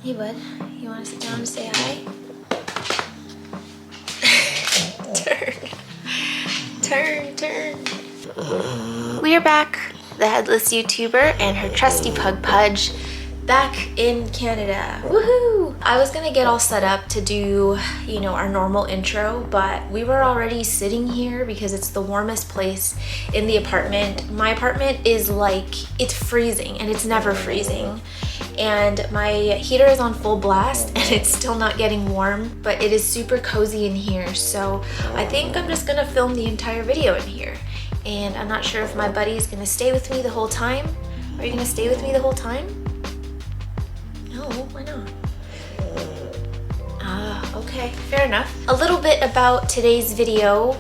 Hey bud, you want to sit down and say hi? Turn. We are back. The headless YouTuber and her trusty pug Pudge back in Canada. Woohoo! I was gonna get all set up to do, our normal intro, but we were already sitting here because it's the warmest place in the apartment. My apartment is it's freezing, and it's never freezing. And my heater is on full blast and it's still not getting warm, but it is super cozy in here. So I think I'm just gonna film the entire video in here. And I'm not sure if my buddy is gonna stay with me the whole time. Are you gonna stay with me the whole time? No, why not? Okay, fair enough. A little bit about today's video.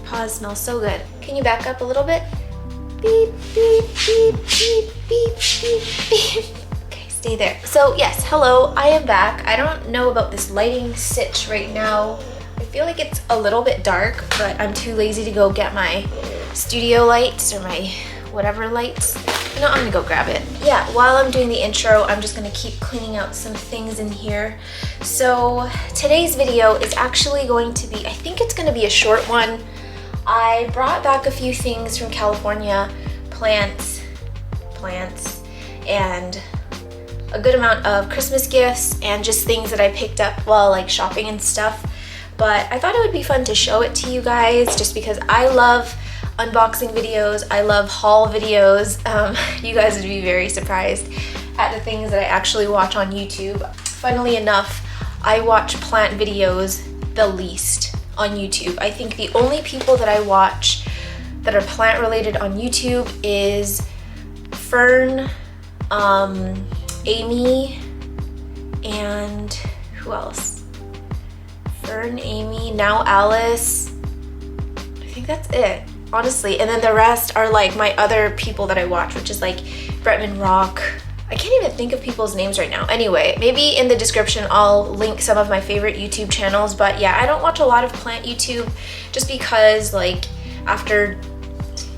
Paws smell so good. Can you back up a little bit? Beep, beep, beep, beep, beep, beep, beep. Okay, stay there. So yes, hello, I am back. I don't know about this lighting stitch right now. I feel like it's a little bit dark, but I'm too lazy to go get my studio lights or my whatever lights. No, I'm gonna go grab it. Yeah, while I'm doing the intro, I'm just gonna keep cleaning out some things in here. So today's video is actually going to be, I think it's gonna be a short one. I brought back a few things from California, plants, and a good amount of Christmas gifts and just things that I picked up while shopping and stuff. But I thought it would be fun to show it to you guys just because I love unboxing videos, I love haul videos. You guys would be very surprised at the things that I actually watch on YouTube. Funnily enough, I watch plant videos the least on YouTube. I think the only people that I watch that are plant related on YouTube is Fern, Amy, and who else? Fern, Amy, now Alice. I think that's it, honestly. And then the rest are my other people that I watch, which is Bretman Rock. I can't even think of people's names right now. Anyway, maybe in the description I'll link some of my favorite YouTube channels, but yeah, I don't watch a lot of plant YouTube just because after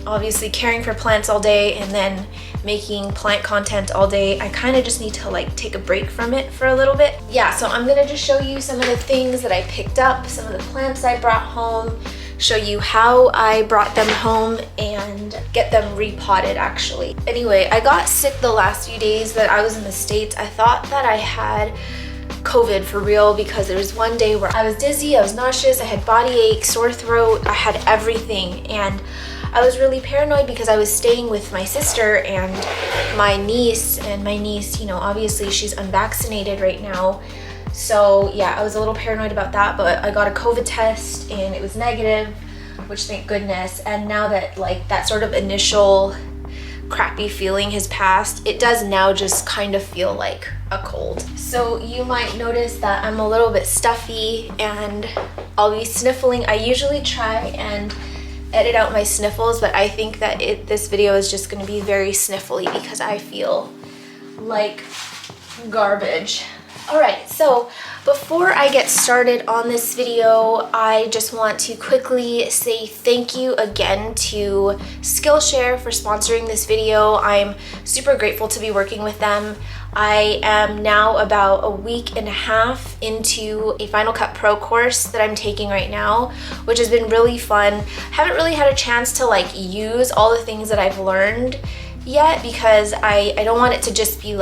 obviously caring for plants all day and then making plant content all day, I kind of just need to take a break from it for a little bit. Yeah, so I'm gonna just show you some of the things that I picked up, some of the plants I brought home, show you how I brought them home and get them repotted actually. Anyway, I got sick the last few days that I was in the States. I thought that I had COVID for real because there was one day where I was dizzy, I was nauseous, I had body ache, sore throat, I had everything. And I was really paranoid because I was staying with my sister and my niece, obviously she's unvaccinated right now. So yeah, I was a little paranoid about that, but I got a COVID test and it was negative, which thank goodness. And now that that sort of initial crappy feeling has passed, it does now just kind of feel like a cold. So you might notice that I'm a little bit stuffy and I'll be sniffling. I usually try and edit out my sniffles, but I think that this video is just gonna be very sniffly because I feel like garbage. Alright, so before I get started on this video, I just want to quickly say thank you again to Skillshare for sponsoring this video. I'm super grateful to be working with them. I am now about a week and a half into a Final Cut Pro course that I'm taking right now, which has been really fun. Haven't really had a chance to use all the things that I've learned yet because I don't want it to just be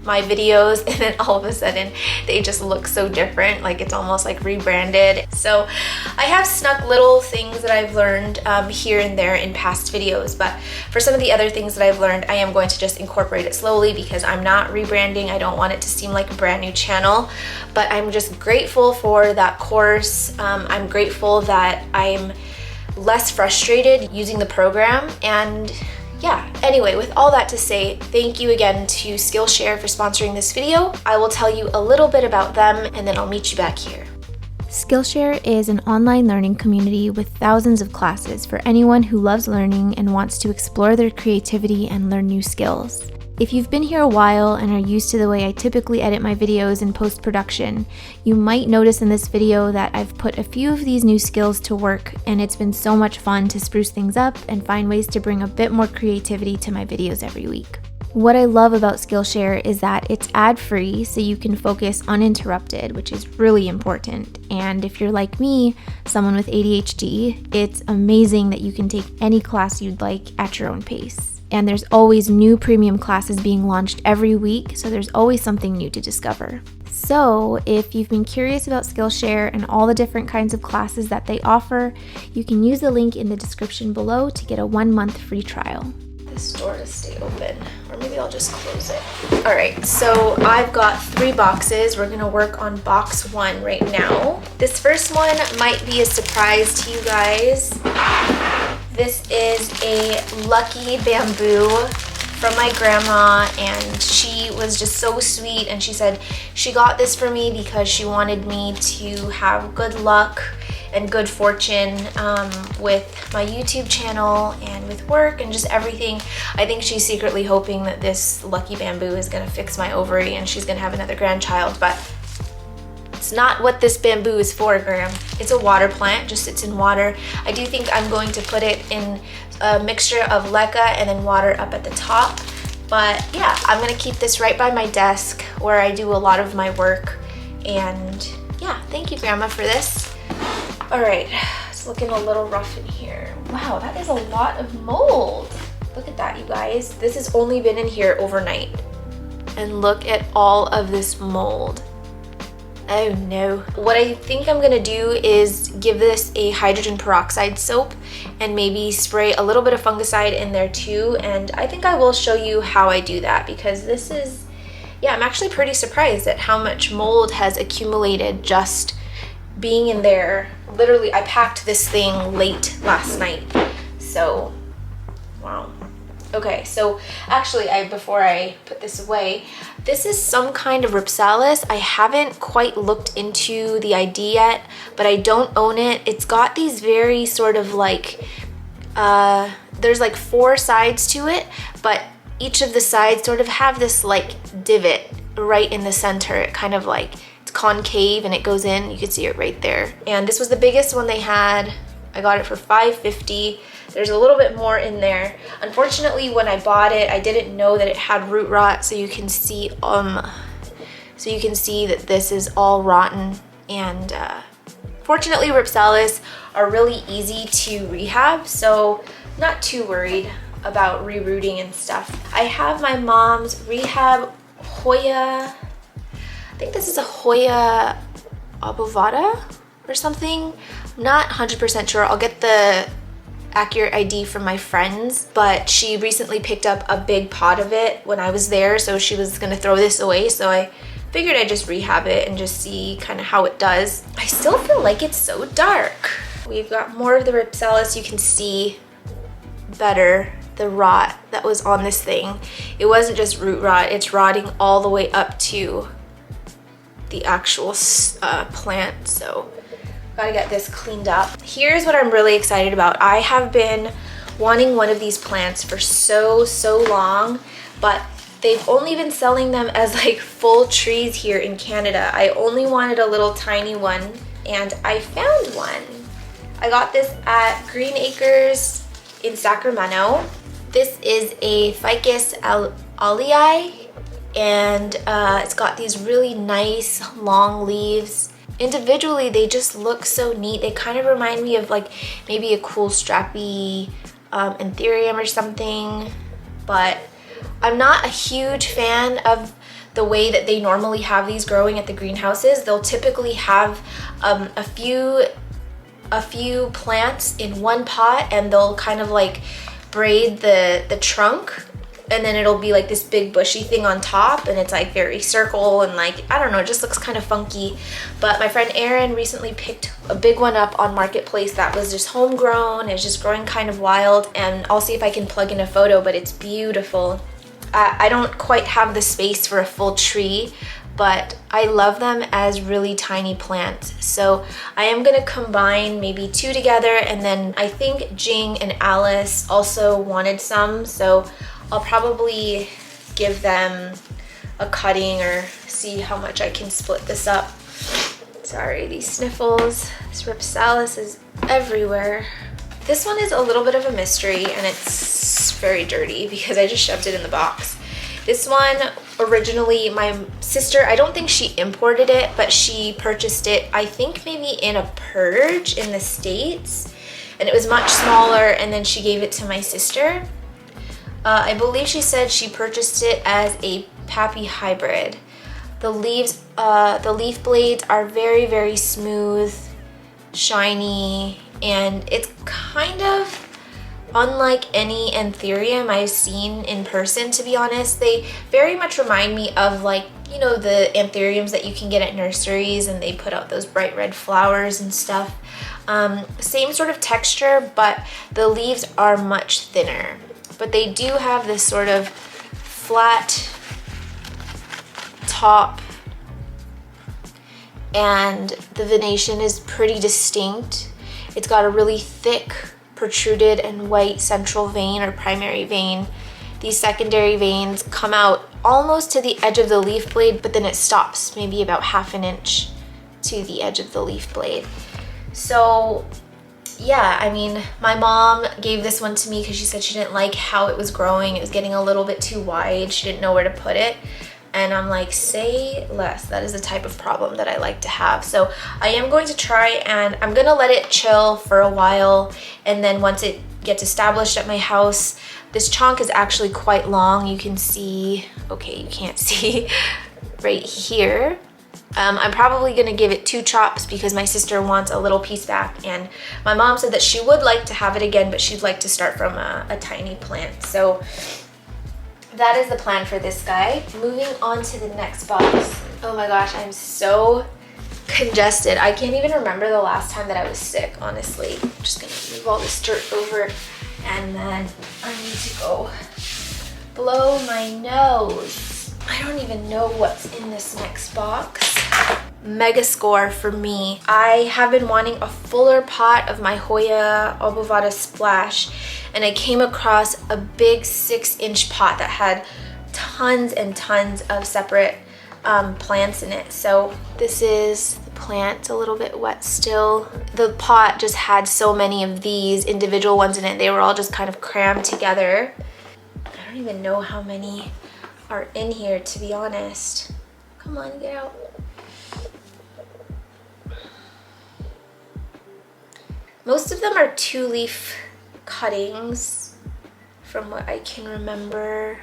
my videos and then all of a sudden they just look so different, it's almost rebranded. So I have snuck little things that I've learned here and there in past videos, but for some of the other things that I've learned, I am going to just incorporate it slowly because I'm not rebranding. I don't want it to seem like a brand new channel, but I'm just grateful for that course. I'm grateful that I'm less frustrated using the program. And yeah, anyway, with all that to say, thank you again to Skillshare for sponsoring this video. I will tell you a little bit about them and then I'll meet you back here. Skillshare is an online learning community with thousands of classes for anyone who loves learning and wants to explore their creativity and learn new skills. If you've been here a while and are used to the way I typically edit my videos in post-production, you might notice in this video that I've put a few of these new skills to work, and it's been so much fun to spruce things up and find ways to bring a bit more creativity to my videos every week. What I love about Skillshare is that it's ad-free, so you can focus uninterrupted, which is really important. And if you're like me, someone with ADHD, it's amazing that you can take any class you'd like at your own pace. And there's always new premium classes being launched every week, so there's always something new to discover. So if you've been curious about Skillshare and all the different kinds of classes that they offer, you can use the link in the description below to get a 1-month free trial. This door to stay open, or maybe I'll just close it. All right, so I've got 3 boxes. We're gonna work on box 1 right now. This first one might be a surprise to you guys. This is a lucky bamboo from my grandma, and she was just so sweet, and she said she got this for me because she wanted me to have good luck and good fortune with my YouTube channel and with work and just everything. I think she's secretly hoping that this lucky bamboo is gonna fix my ovary and she's gonna have another grandchild, but it's not what this bamboo is for, Graham. It's a water plant, just sits in water. I do think I'm going to put it in a mixture of leca and then water up at the top. But yeah, I'm gonna keep this right by my desk where I do a lot of my work. And yeah, thank you, Grandma, for this. All right, it's looking a little rough in here. Wow, that is a lot of mold. Look at that, you guys. This has only been in here overnight. And look at all of this mold. Oh no. What I think I'm gonna do is give this a hydrogen peroxide soap and maybe spray a little bit of fungicide in there too. And I think I will show you how I do that, because this is, yeah, I'm actually pretty surprised at how much mold has accumulated just being in there. Literally, I packed this thing late last night. So, wow. Okay, so actually, before I put this away, this is some kind of Ripsalis. I haven't quite looked into the ID yet, but I don't own it. It's got these very sort of like, there's like 4 sides to it, but each of the sides sort of have this like divot right in the center. It kind of like, it's concave and it goes in. You can see it right there. And this was the biggest one they had. I got it for $5.50. There's a little bit more in there. Unfortunately, when I bought it, I didn't know that it had root rot, so you can see that this is all rotten. And fortunately, Ripsalis are really easy to rehab, so not too worried about rerooting and stuff. I have my mom's Rehab Hoya. I think this is a Hoya abavada or something. I'm not 100% sure. I'll get the accurate ID from my friends, but she recently picked up a big pot of it when I was there, so she was gonna throw this away, so I figured I'd just rehab it and just see kind of how it does. I still feel like it's so dark. We've got more of the Ripsalis. You can see better the rot that was on this thing. It wasn't just root rot, it's rotting all the way up to the actual plant, so gotta get this cleaned up. Here's what I'm really excited about. I have been wanting one of these plants for so long, but they've only been selling them as like full trees here in Canada. I only wanted a little tiny one, and I found one. I got this at Green Acres in Sacramento. This is a Ficus alii, and it's got these really nice long leaves. Individually, they just look so neat. They kind of remind me of like maybe a cool strappy Terrarium or something, but I'm not a huge fan of the way that they normally have these growing at the greenhouses. They'll typically have a few plants in one pot, and they'll kind of like braid the trunk, and then it'll be like this big bushy thing on top, and it's like very circle and like, I don't know, it just looks kind of funky. But my friend Erin recently picked a big one up on Marketplace that was just homegrown. It's just growing kind of wild, and I'll see if I can plug in a photo, but it's beautiful. I don't quite have the space for a full tree, but I love them as really tiny plants. So I am gonna combine maybe 2 together, and then I think Jing and Alice also wanted some, so I'll probably give them a cutting or see how much I can split this up. Sorry, these sniffles. This Ripsalis is everywhere. This one is a little bit of a mystery and it's very dirty because I just shoved it in the box. This one, originally my sister, I don't think she imported it, but she purchased it, I think maybe in a purge in the States. And it was much smaller, and then she gave it to my sister. I believe she said she purchased it as a Pappy hybrid. The leaves, the leaf blades are very, very smooth, shiny, and it's kind of unlike any Anthurium I've seen in person, to be honest. They very much remind me of, like, you know, the Anthuriums that you can get at nurseries, and they put out those bright red flowers and stuff. Same sort of texture, but the leaves are much thinner. But they do have this sort of flat top, and the venation is pretty distinct. It's got a really thick, protruded and white central vein or primary vein. These secondary veins come out almost to the edge of the leaf blade, but then it stops maybe about ½ an inch to the edge of the leaf blade. So yeah, I mean, my mom gave this one to me because she said she didn't like how it was growing. It was getting a little bit too wide. She didn't know where to put it. And I'm like, say less. That is the type of problem that I like to have. So I am going to try, and I'm gonna let it chill for a while. And then once it gets established at my house, this chonk is actually quite long. You can see, okay, you can't see right here. I'm probably gonna give it 2 chops because my sister wants a little piece back, and my mom said that she would like to have it again, but she'd like to start from a tiny plant. So that is the plan for this guy. Moving on to the next box. Oh my gosh, I'm so congested. I can't even remember the last time that I was sick, honestly. I'm just gonna move all this dirt over, and then I need to go blow my nose. I don't even know what's in this next box. Mega score for me. I have been wanting a fuller pot of my Hoya abavada splash, and I came across a big 6-inch pot that had tons and tons of separate plants in it. So this is the plant, a little bit wet still. The pot just had so many of these individual ones in it. They were all just kind of crammed together. I don't even know how many are in here, to be honest. Come on, get out. Most of them are 2-leaf cuttings from what I can remember.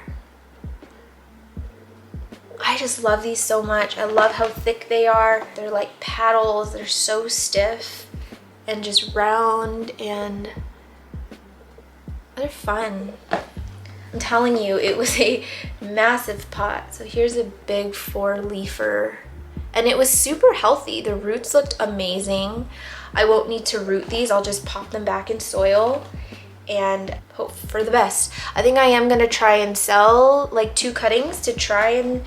I just love these so much. I love how thick they are. They're like paddles. They're so stiff and just round, and they're fun. I'm telling you, it was a massive pot. So here's a big 4-leafer, and it was super healthy. The roots looked amazing. I won't need to root these. I'll just pop them back in soil and hope for the best. I think I am gonna try and sell like 2 cuttings to try and,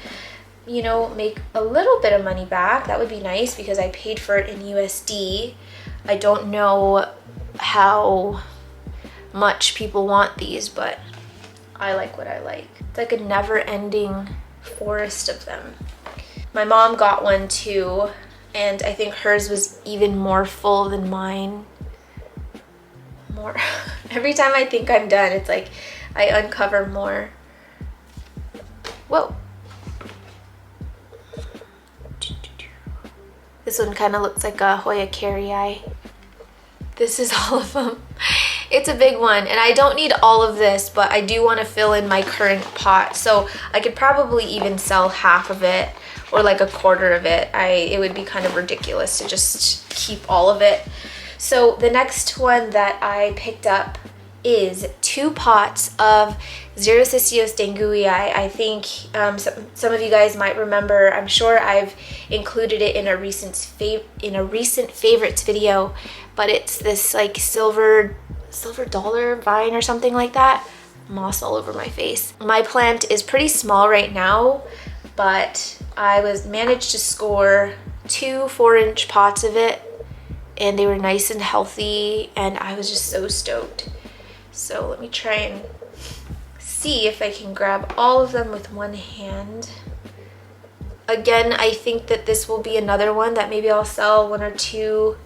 you know, make a little bit of money back. That would be nice because I paid for it in USD. I don't know how much people want these, but I like what I like. It's like a never-ending forest of them. My mom got one too, and I think hers was even more full than mine. More. Every time I think I'm done, it's like I uncover more. Whoa. This one kind of looks like a Hoya carry. This is all of them. It's a big one, and I don't need all of this, but I do want to fill in my current pot. So I could probably even sell half of it or like a quarter of it. It would be kind of ridiculous to just keep all of it. So the next one that I picked up is 2 pots of Xerosicios denguii. I think some of you guys might remember. I'm sure I've included it in a recent favorites video, but it's this like silver dollar vine or something like that. Moss all over my face. My plant is pretty small right now, but I managed to score 2 4-inch pots of it, and they were nice and healthy, and I was just so stoked. So let me try and see see if I can grab all of them with one hand. Again, I think that this will be another one that maybe I'll sell 1 or 2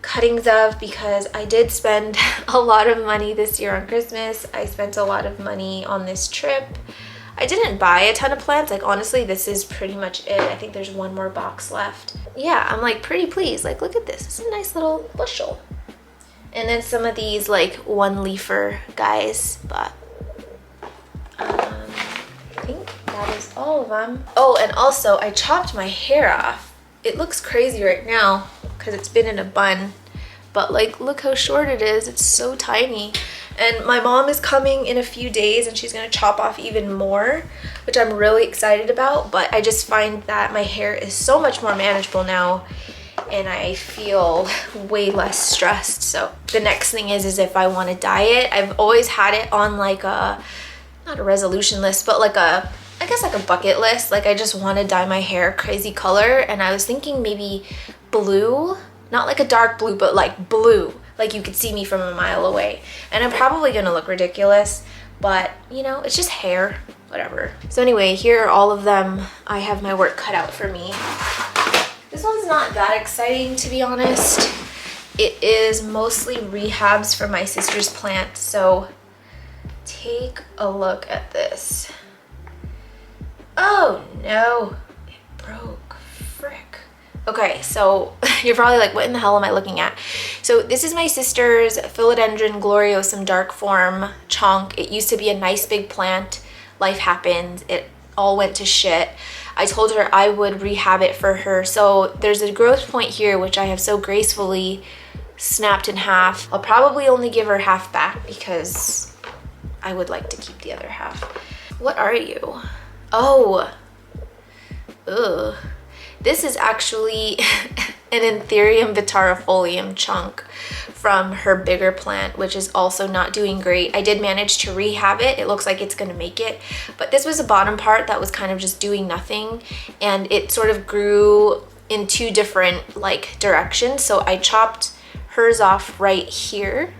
cuttings of, because I did spend a lot of money this year on Christmas. I spent a lot of money on this trip. I didn't buy a ton of plants. Like, honestly, this is pretty much it. I think there's one more box left. Yeah, I'm like pretty pleased. Like, look at this. It's a nice little bushel. And then some of these like one leafer guys, but I think that is all of them. Oh, and also I chopped my hair off. It looks crazy right now because it's been in a bun, but like, look how short it is. It's so tiny. And my mom is coming in a few days and she's gonna chop off even more, which I'm really excited about. But I just find that my hair is so much more manageable now and I feel way less stressed. So the next thing is if I want to dye it. I've always had it on like a, not a resolution list, but like a, I guess like a bucket list. Like, I just want to dye my hair crazy color, and I was thinking maybe blue, not like a dark blue, but like blue, like you could see me from a mile away. And I'm probably gonna look ridiculous, but you know, it's just hair, whatever. So anyway, here are all of them. I have my work cut out for me. This one's not that exciting, to be honest. It is mostly rehabs for my sister's plant, so take a look at this. Oh no, it broke, frick. Okay, so you're probably like, what in the hell am I looking at? So this is my sister's Philodendron gloriosum dark form chunk. It used to be a nice big plant. Life happened, it all went to shit. I told her I would rehab it for her. So there's a growth point here, which I have so gracefully snapped in half. I'll probably only give her half back because I would like to keep the other half. What are you? Oh, ugh. This is actually an Anthurium vitarifolium chunk from her bigger plant, which is also not doing great. I did manage to rehab it. It looks like it's gonna make it, but this was a bottom part that was kind of just doing nothing, and it sort of grew in 2 different like directions. So I chopped hers off right here,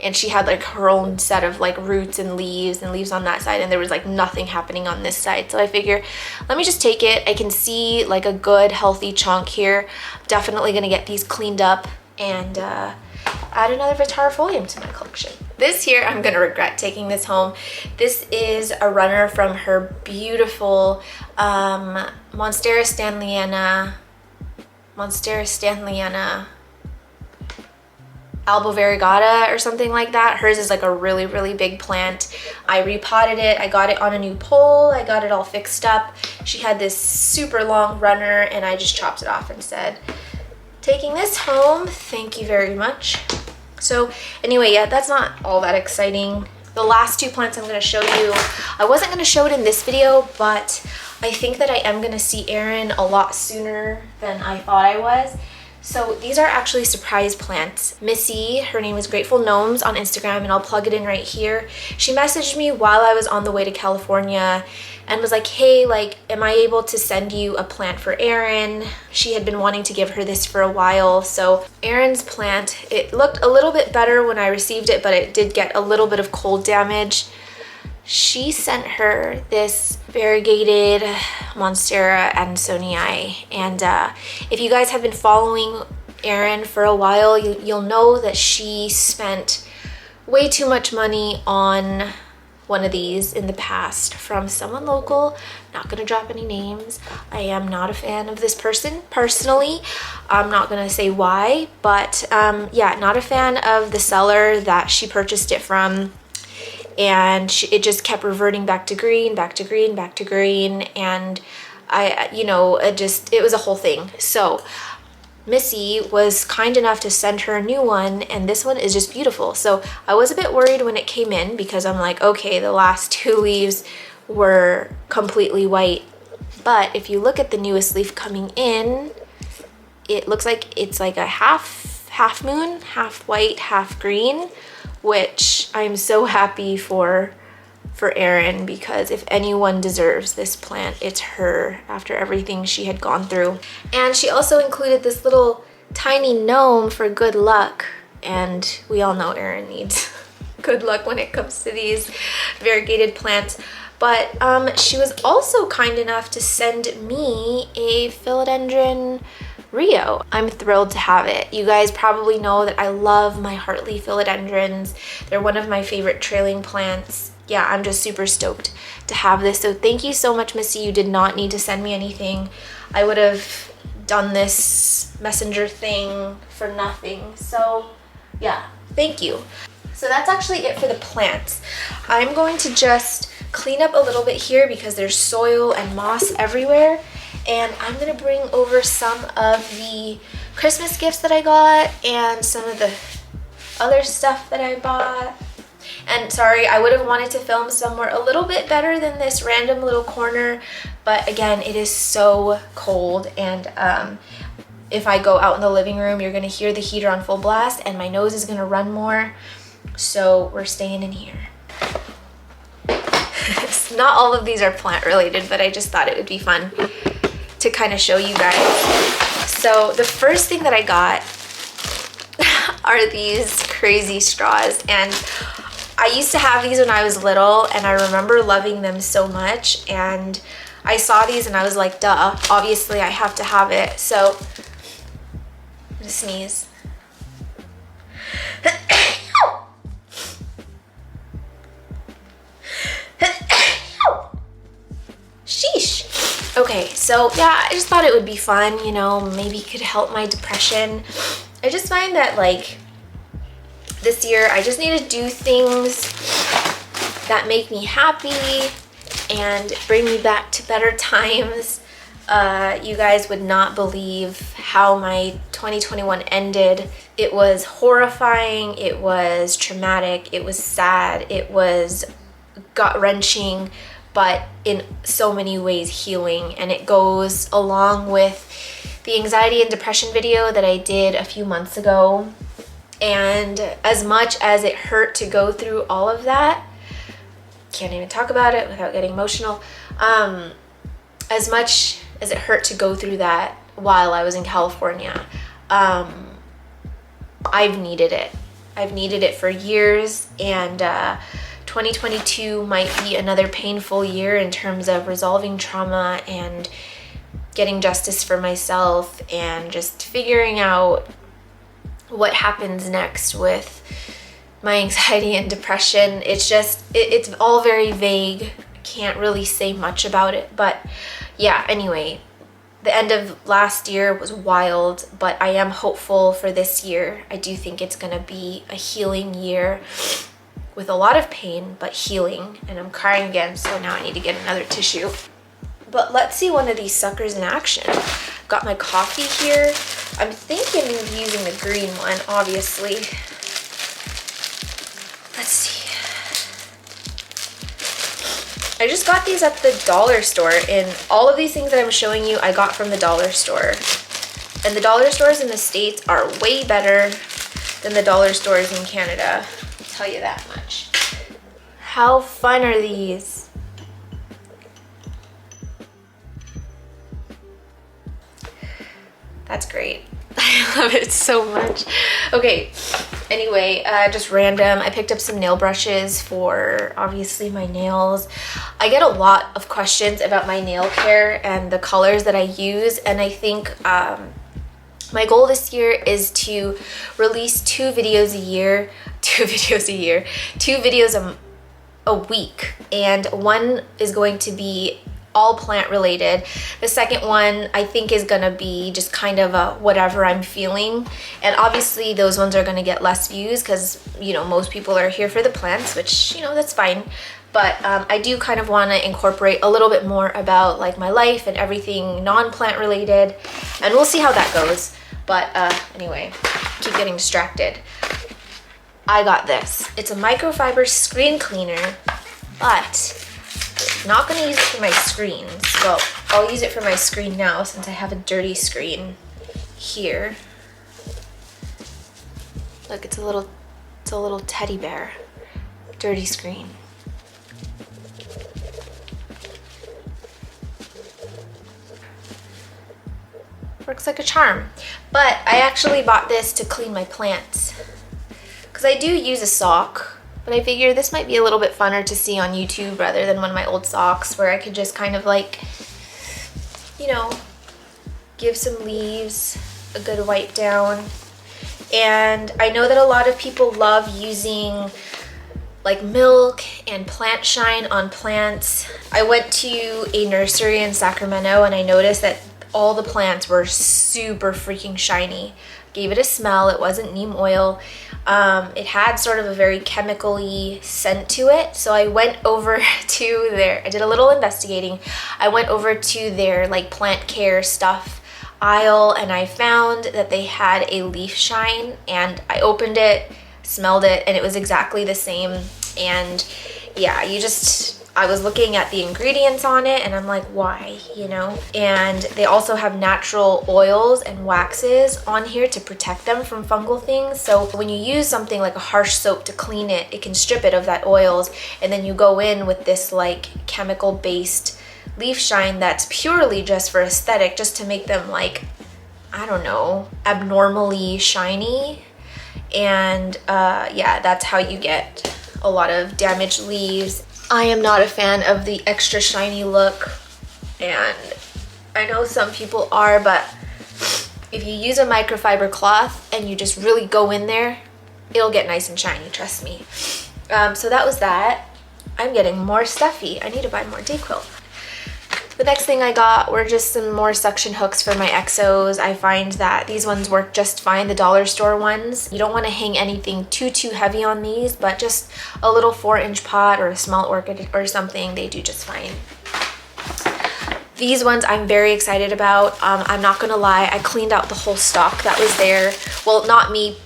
and she had like her own set of like roots and leaves on that side, and there was like nothing happening on this side. So I figure, let me just take it. I can see like a good healthy chunk here. I'm definitely gonna get these cleaned up and add another vitarifolium to my collection. This year I'm gonna regret taking this home. This is a runner from her beautiful Monstera stanleyana alba variegata or something like that. Hers is like a really, really big plant. I repotted it. I got it on a new pole. I got it all fixed up. She had this super long runner and I just chopped it off and said, taking this home, thank you very much. So anyway, yeah, that's not all that exciting. The last 2 plants I'm gonna show you, I wasn't gonna show it in this video, but I think that I am gonna see Erin a lot sooner than I thought I was. So these are actually surprise plants. Missy, her name is Grateful Gnomes on Instagram, and I'll plug it in right here. She messaged me while I was on the way to California and was like, hey, like, am I able to send you a plant for Erin? She had been wanting to give her this for a while. So Erin's plant, it looked a little bit better when I received it, but it did get a little bit of cold damage. She sent her this variegated Monstera Ansonii, and if you guys have been following Erin for a while, you'll know that she spent way too much money on one of these in the past from someone local. Not gonna drop any names. I am not a fan of this person personally. I'm not gonna say why, but yeah, not a fan of the seller that she purchased it from. And it just kept reverting back to green, back to green, back to green. And it was a whole thing. So Missy was kind enough to send her a new one, and this one is just beautiful. So I was a bit worried when it came in because I'm like, okay, the last 2 leaves were completely white. But if you look at the newest leaf coming in, it looks like it's like a half moon, half white, half green, which I'm so happy for Erin, because if anyone deserves this plant, it's her, after everything she had gone through. And she also included this little tiny gnome for good luck, and we all know Erin needs good luck when it comes to these variegated plants. But she was also kind enough to send me a philodendron Rio. I'm thrilled to have it. You guys probably know that I love my Heartly philodendrons. They're one of my favorite trailing plants. Yeah, I'm just super stoked to have this. So thank you so much, Missy. You did not need to send me anything. I would have done this messenger thing for nothing. So yeah, thank you. So that's actually it for the plants. I'm going to just clean up a little bit here because there's soil and moss everywhere. And I'm gonna bring over some of the Christmas gifts that I got and some of the other stuff that I bought. And sorry, I would have wanted to film somewhere a little bit better than this random little corner, but again, it is so cold, and if I go out in the living room, you're gonna hear the heater on full blast and my nose is gonna run more, so we're staying in here. Not all of these are plant related, but I just thought it would be fun to kind of show you guys. So the first thing that I got are these crazy straws, and I used to have these when I was little and I remember loving them so much, and I saw these and I was like, duh, obviously I have to have it. So I'm gonna sneeze. Sheesh. Okay, so yeah, I just thought it would be fun, you know, maybe it could help my depression. I just find that like this year I just need to do things that make me happy and bring me back to better times. You guys would not believe how my 2021 ended. It was horrifying, it was traumatic, it was sad, it was gut-wrenching, but in so many ways healing. And it goes along with the anxiety and depression video that I did a few months ago. And as much as it hurt to go through all of that, can't even talk about it without getting emotional, as much as it hurt to go through that while I was in California, I've needed it. I've needed it for years, and 2022 might be another painful year in terms of resolving trauma and getting justice for myself and just figuring out what happens next with my anxiety and depression. It's just, it's all very vague. I can't really say much about it, but yeah, anyway, the end of last year was wild, but I am hopeful for this year. I do think it's gonna be a healing year with a lot of pain, but healing. And I'm crying again, so now I need to get another tissue. But let's see one of these suckers in action. Got my coffee here. I'm thinking of using the green one, obviously. Let's see. I just got these at the dollar store, and all of these things that I'm showing you I got from the dollar store. And the dollar stores in the States are way better than the dollar stores in Canada. I'll tell you that much. How fun are these? That's great. I love it so much. Okay, anyway, just random. I picked up some nail brushes for obviously my nails. I get a lot of questions about my nail care and the colors that I use, and I think my goal this year is to release 2 videos a year, 2 videos a week, and one is going to be all plant related. The second one I think is gonna be just kind of a whatever I'm feeling, and obviously those ones are gonna get less views because, you know, most people are here for the plants, which, you know, that's fine. But I do kind of want to incorporate a little bit more about like my life and everything non-plant related, and we'll see how that goes. But anyway, keep getting distracted. I got this. It's a microfiber screen cleaner, but I'm not gonna use it for my screens. Well, I'll use it for my screen now since I have a dirty screen here. Look, it's a little teddy bear. Dirty screen. Works like a charm. But I actually bought this to clean my plants, because I do use a sock But I figured this might be a little bit funner to see on YouTube rather than one of my old socks where I could just kind of like, you know, give some leaves a good wipe down. And I know that a lot of people love using like milk and plant shine on plants. I went to a nursery in Sacramento and I noticed that all the plants were super freaking shiny. Gave it a smell. It wasn't neem oil. It had sort of a very chemical-y scent to it. So I went over to I did a little investigating. I went over to their like plant care stuff aisle and I found that they had a leaf shine, and I opened it, smelled it, and it was exactly the same. And yeah, I was looking at the ingredients on it and I'm like, why, you know? And they also have natural oils and waxes on here to protect them from fungal things. So when you use something like a harsh soap to clean it, it can strip it of that oils, and then you go in with this like chemical-based leaf shine that's purely just for aesthetic, just to make them like, I don't know, abnormally shiny. And yeah, that's how you get a lot of damaged leaves. I am not a fan of the extra shiny look, and I know some people are, but if you use a microfiber cloth and you just really go in there, it'll get nice and shiny, trust me. So that was that. I'm getting more stuffy. I need to buy more Dayquil. The next thing I got were just some more suction hooks for my exos. I find that these ones work just fine, the dollar store ones. You don't want to hang anything too heavy on these, but just a little 4-inch pot or a small orchid or something, they do just fine. These ones I'm very excited about. I'm not gonna lie, I cleaned out the whole stock that was there. Well, not me,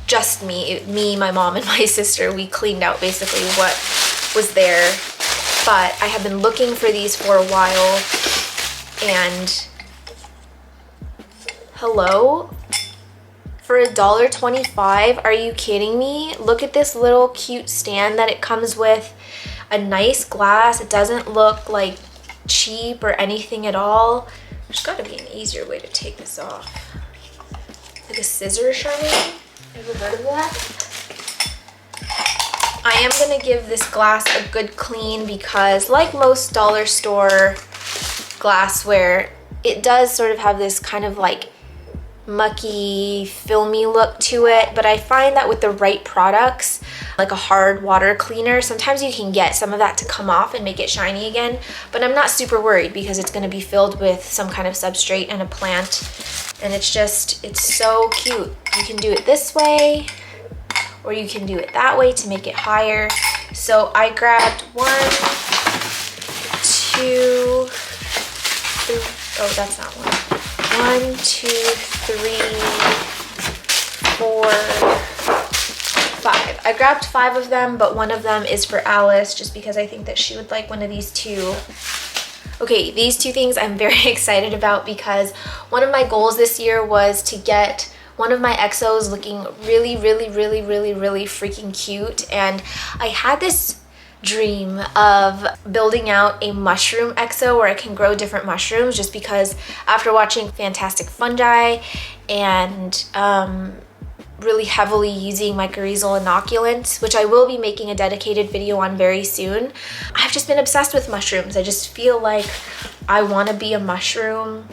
just me. Me, my mom, and my sister, we cleaned out basically what was there. But I have been looking for these for a while, and hello? For $1.25, are you kidding me? Look at this little cute stand that it comes with. A nice glass. It doesn't look like cheap or anything at all. There's gotta be an easier way to take this off. Like a scissor shine? Ever heard of that? I am gonna give this glass a good clean because, like most dollar store glassware, it does sort of have this kind of like mucky, filmy look to it, but I find that with the right products, like a hard water cleaner, sometimes you can get some of that to come off and make it shiny again, but I'm not super worried because it's gonna be filled with some kind of substrate and a plant, and it's so cute. You can do it this way, or you can do it that way to make it higher. So I grabbed 1, 2, 3, oh, that's not one. 1, 2, 3, 4, 5. I grabbed 5 of them, but one of them is for Alice just because I think that she would like one of these too. Okay, these 2 things I'm very excited about because one of my goals this year was to get one of my exos looking really freaking cute, and I had this dream of building out a mushroom exo where I can grow different mushrooms, just because after watching Fantastic Fungi and really heavily using mycorrhizal inoculants, which I will be making a dedicated video on very soon, I've just been obsessed with mushrooms. I just feel like I want to be a mushroom,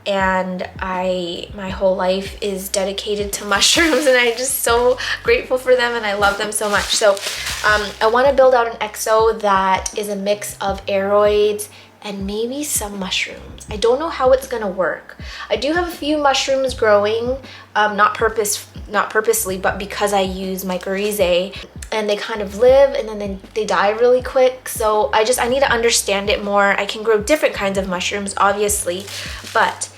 and my whole life is dedicated to mushrooms, and I'm just so grateful for them and I love them so much. So I want to build out an exo that is a mix of aroids and maybe some mushrooms. I don't know how it's gonna work. I do have a few mushrooms growing, not purposely, but because I use mycorrhizae, and they kind of live and then they die really quick. So I need to understand it more. I can grow different kinds of mushrooms, obviously, but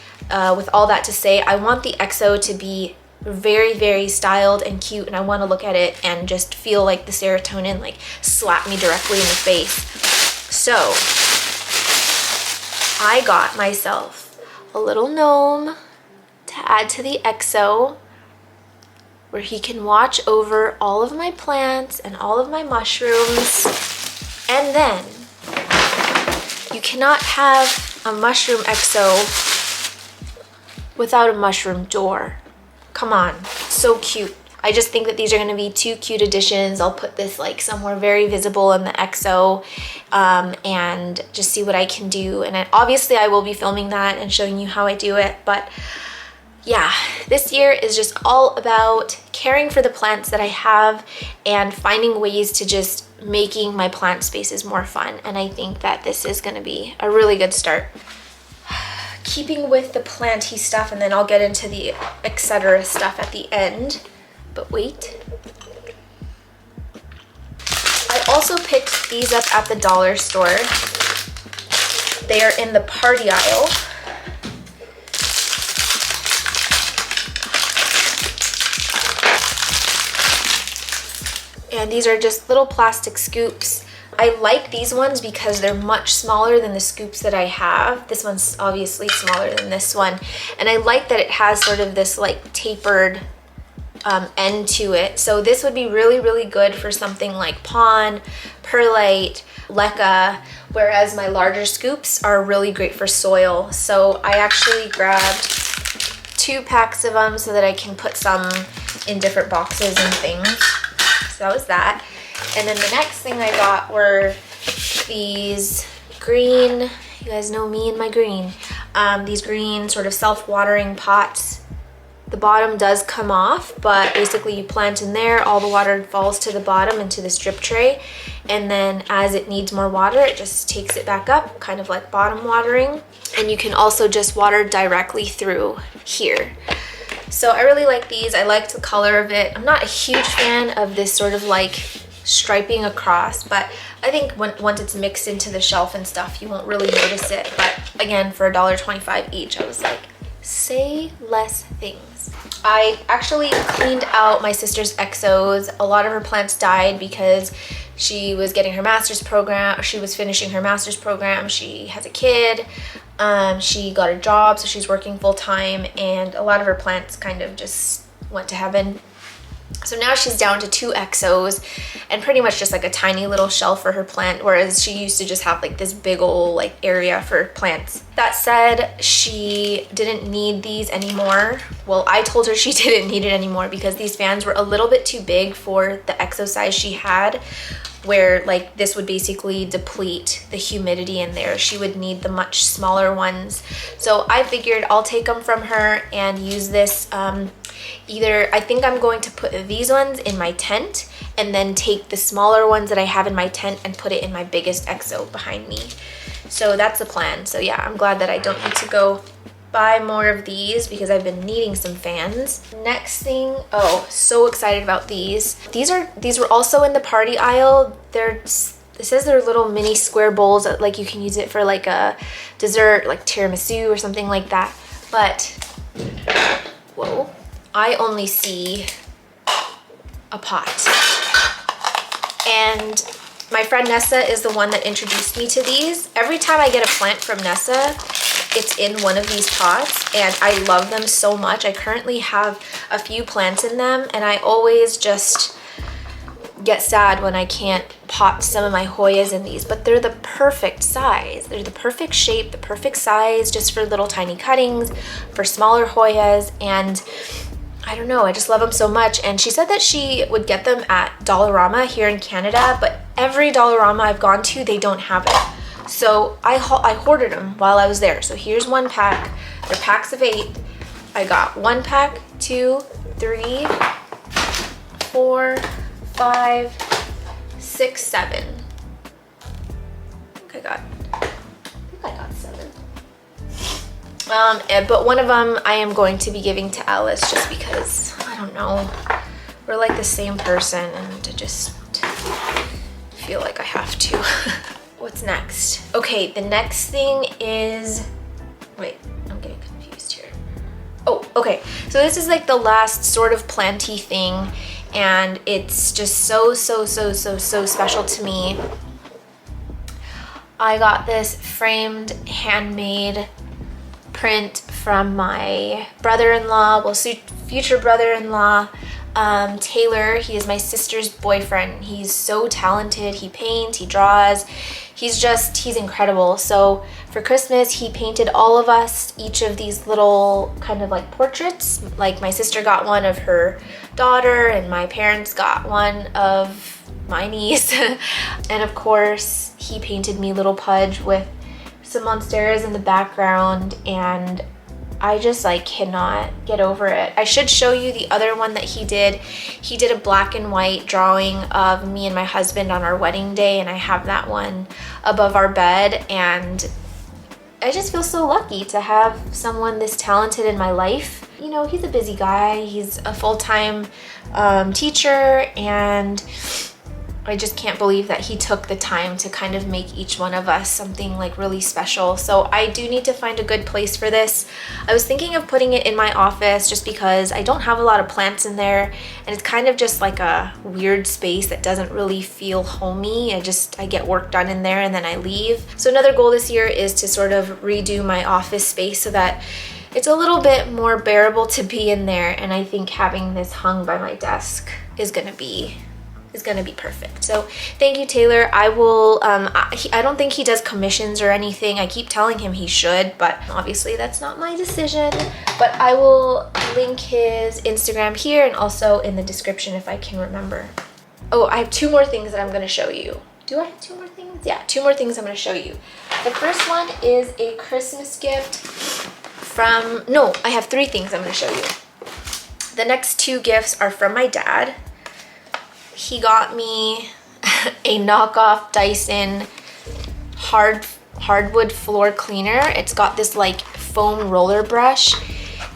with all that to say, I want the exo to be very styled and cute, and I want to look at it and just feel like the serotonin like slap me directly in the face. So I got myself a little gnome to add to the exo where he can watch over all of my plants and all of my mushrooms. And then you cannot have a mushroom exo without a mushroom door. Come on, so cute. I just think that these are going to be 2 cute additions. I'll put this like somewhere very visible in the XO and just see what I can do. And obviously I will be filming that and showing you how I do it, but yeah, this year is just all about caring for the plants that I have and finding ways to just making my plant spaces more fun. And I think that this is going to be a really good start. Keeping with the planty stuff, and then I'll get into the etc. stuff at the end. But wait. I also picked these up at the dollar store. They are in the party aisle. And these are just little plastic scoops. I like these ones because they're much smaller than the scoops that I have. This one's obviously smaller than this one. And I like that it has sort of this like tapered end to it. So this would be really, really good for something like pon, perlite, leca, whereas my larger scoops are really great for soil. So I actually grabbed 2 packs of them so that I can put some in different boxes and things. So that was that. And then the next thing I got were these green, you guys know me and my green, these green sort of self-watering pots. The bottom does come off, but basically you plant in there, all the water falls to the bottom into this drip tray, and then as it needs more water, it just takes it back up, kind of like bottom watering. And you can also just water directly through here. So I really like these. I liked the color of it. I'm not a huge fan of this sort of like striping across, but I think once it's mixed into the shelf and stuff, you won't really notice it. But again, for $1.25 each, I was like, say less things. I actually cleaned out my sister's XOs. A lot of her plants died because she was getting her master's program. She was finishing her master's program. She has a kid. She got a job, so she's working full time, and a lot of her plants kind of just went to heaven. So now she's down to 2 XOs and pretty much just like a tiny little shelf for her plant, whereas she used to just have like this big old like area for plants. That said, she didn't need these anymore. Well, I told her she didn't need it anymore because these fans were a little bit too big for the XO size she had, where like this would basically deplete the humidity in there. She would need the much smaller ones. So I figured I'll take them from her and use this either, I think I'm going to put these ones in my tent and then take the smaller ones that I have in my tent and put it in my biggest XO behind me. So that's the plan. So yeah, I'm glad that I don't need to go buy more of these because I've been needing some fans. Next thing, oh, so excited about these. These were also in the party aisle. It says they're little mini square bowls that like you can use it for like a dessert, like tiramisu or something like that. But whoa, I only see a pot. And my friend Nessa is the one that introduced me to these. Every time I get a plant from Nessa, it's in one of these pots, and I love them so much. I currently have a few plants in them, and I always just get sad when I can't pot some of my Hoyas in these, but they're the perfect size. They're the perfect shape, the perfect size, just for little tiny cuttings, for smaller Hoyas, and I don't know, I just love them so much. And she said that she would get them at Dollarama here in Canada, but every Dollarama I've gone to, they don't have it. So I hoarded them while I was there. So here's 1 pack. They're packs of 8. I got 1 pack, 2, 3, 4, 5, 6, 7. I think I got 7. But one of them I am going to be giving to Alice just because, I don't know, we're like the same person and I just feel like I have to. What's next? Okay, the next thing is, wait, I'm getting confused here. Oh, okay, so this is like the last sort of planty thing, and it's just so special to me. I got this framed handmade print from my brother-in-law, well, future brother-in-law. Taylor, he is my sister's boyfriend. He's so talented. He paints, he draws. He's incredible. So for Christmas, he painted all of us each of these little kind of like portraits. Like my sister got one of her daughter and my parents got one of my niece. And of course, he painted me little Pudge with some monsteras in the background, and I just like cannot get over it. I should show you the other one that he did. He did a black and white drawing of me and my husband on our wedding day, and I have that one above our bed, and I just feel so lucky to have someone this talented in my life. You know, he's a busy guy. He's a full-time teacher, and I just can't believe that he took the time to kind of make each one of us something like really special. So I do need to find a good place for this. I was thinking of putting it in my office just because I don't have a lot of plants in there, and it's kind of just like a weird space that doesn't really feel homey. I get work done in there and then I leave. So another goal this year is to sort of redo my office space so that it's a little bit more bearable to be in there, and I think having this hung by my desk is gonna be perfect. So thank you, Taylor. I will, I don't think he does commissions or anything. I keep telling him he should, but obviously that's not my decision. But I will link his Instagram here and also in the description if I can remember. Oh, I have two more things that I'm gonna show you. Do I have two more things? Yeah, two more things I'm gonna show you. The first one is a Christmas gift from, no, I have three things I'm gonna show you. The next two gifts are from my dad. He got me a knockoff Dyson hardwood floor cleaner. It's got this like foam roller brush.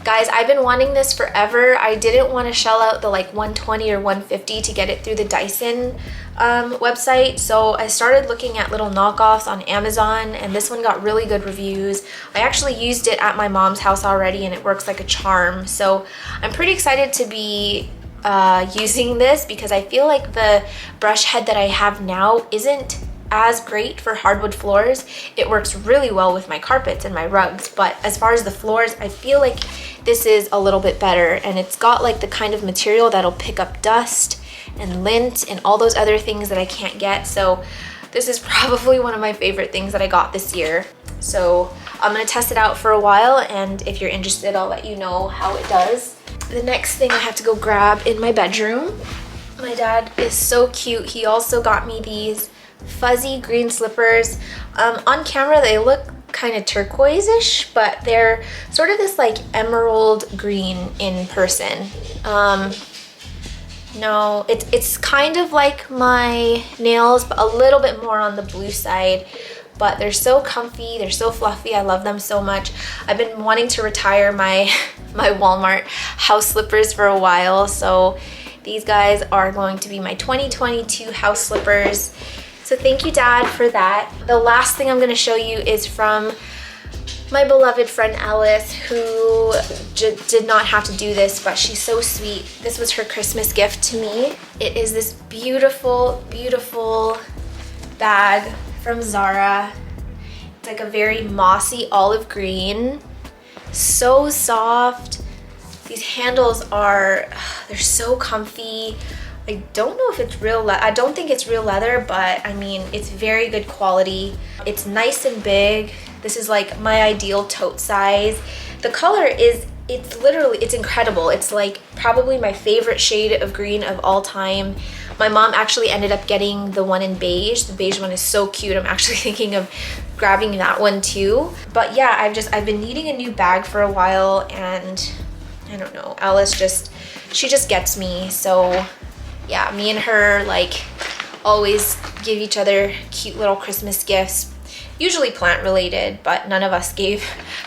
Guys, I've been wanting this forever. I didn't want to shell out the like $120 or $150 to get it through the Dyson website. So I started looking at little knockoffs on Amazon, and this one got really good reviews. I actually used it at my mom's house already, and it works like a charm. So I'm pretty excited to be using this because I feel like the brush head that I have now isn't as great for hardwood floors. It works really well with my carpets and my rugs, but as far as the floors, I feel like this is a little bit better, and it's got like the kind of material that'll pick up dust and lint and all those other things that I can't get. So this is probably one of my favorite things that I got this year. So I'm gonna test it out for a while, and if you're interested, I'll let you know how it does. The next thing I have to go grab in my bedroom. My dad is so cute. He also got me these fuzzy green slippers. On camera, they look kind of turquoise-ish, but they're sort of this like emerald green in person. No, it's kind of like my nails, but a little bit more on the blue side. But they're so comfy, they're so fluffy, I love them so much. I've been wanting to retire my Walmart house slippers for a while, so these guys are going to be my 2022 house slippers. So thank you, Dad, for that. The last thing I'm gonna show you is from my beloved friend Alice, who did not have to do this, but she's so sweet. This was her Christmas gift to me. It is this beautiful, beautiful bag from Zara. It's like a very mossy olive green, so soft. These handles they're so comfy. I don't know if it's real I don't think it's real leather, but I mean, it's very good quality. It's nice and big. This is like my ideal tote size. The color it's incredible. It's like probably my favorite shade of green of all time. My mom actually ended up getting the one in beige. The beige one is so cute. I'm actually thinking of grabbing that one too. But yeah, I've been needing a new bag for a while, and I don't know, Alice she just gets me. So yeah, me and her like always give each other cute little Christmas gifts, usually plant related, but none of us gave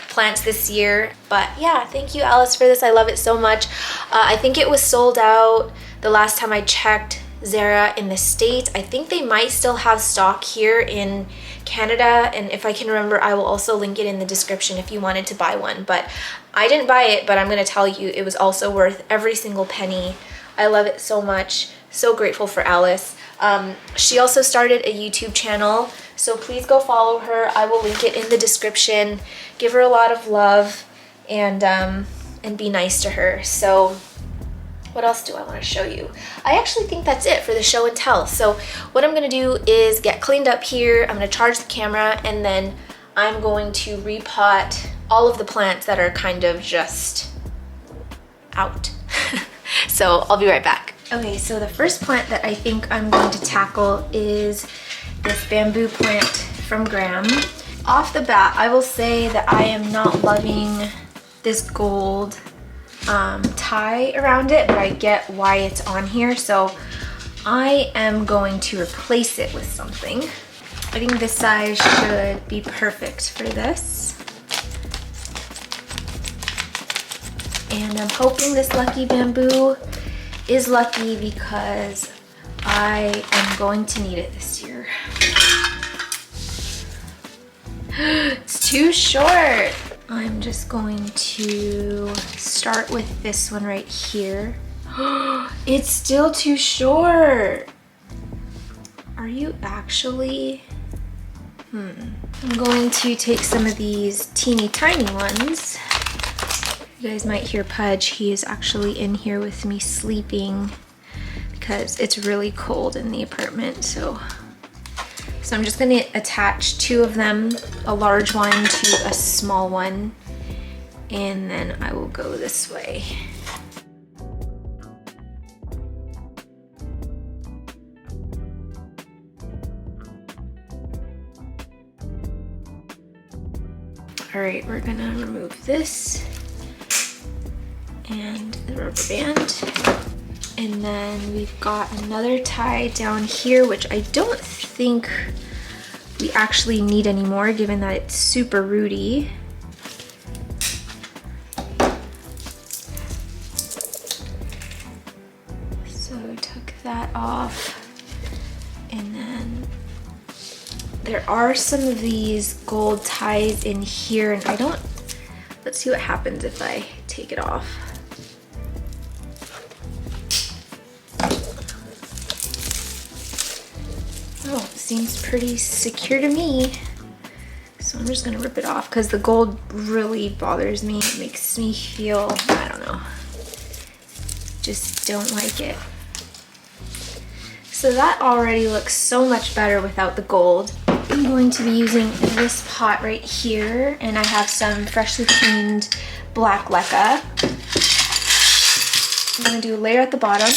plants this year. But yeah, thank you, Alice, for this. I love it so much. I think it was sold out the last time I checked Zara in the States. I think they might still have stock here in Canada, and if I can remember, I will also link it in the description if you wanted to buy one. But I didn't buy it, but I'm gonna tell you, it was also worth every single penny. I love it so much. So grateful for Alice. She also started a YouTube channel, so please go follow her. I will link it in the description. Give her a lot of love and be nice to her. So what else do I want to show you? I actually think that's it for the show and tell. So what I'm gonna do is get cleaned up here. I'm gonna charge the camera, and then I'm going to repot all of the plants that are kind of just out. So I'll be right back. Okay, so the first plant that I think I'm going to tackle is this bamboo plant from Graham. Off the bat, I will say that I am not loving this gold tie around it, but I get why it's on here. So I am going to replace it with something. I think this size should be perfect for this. And I'm hoping this lucky bamboo is lucky because I am going to need it this year. It's too short. I'm just going to start with this one right here. It's still too short. Are you actually? I'm going to take some of these teeny tiny ones. You guys might hear Pudge. He is actually in here with me sleeping because it's really cold in the apartment. So I'm just gonna attach two of them, a large one to a small one, and then I will go this way. All right, we're gonna remove this and the rubber band. And then we've got another tie down here, which I don't think we actually need anymore, given that it's super rooty. So we took that off. And then there are some of these gold ties in here, and I don't, let's see what happens if I take it off. Oh, seems pretty secure to me. So I'm just gonna rip it off because the gold really bothers me. It makes me feel, I don't know, just don't like it. So that already looks so much better without the gold. I'm going to be using this pot right here, and I have some freshly cleaned black leca. I'm gonna do a layer at the bottom.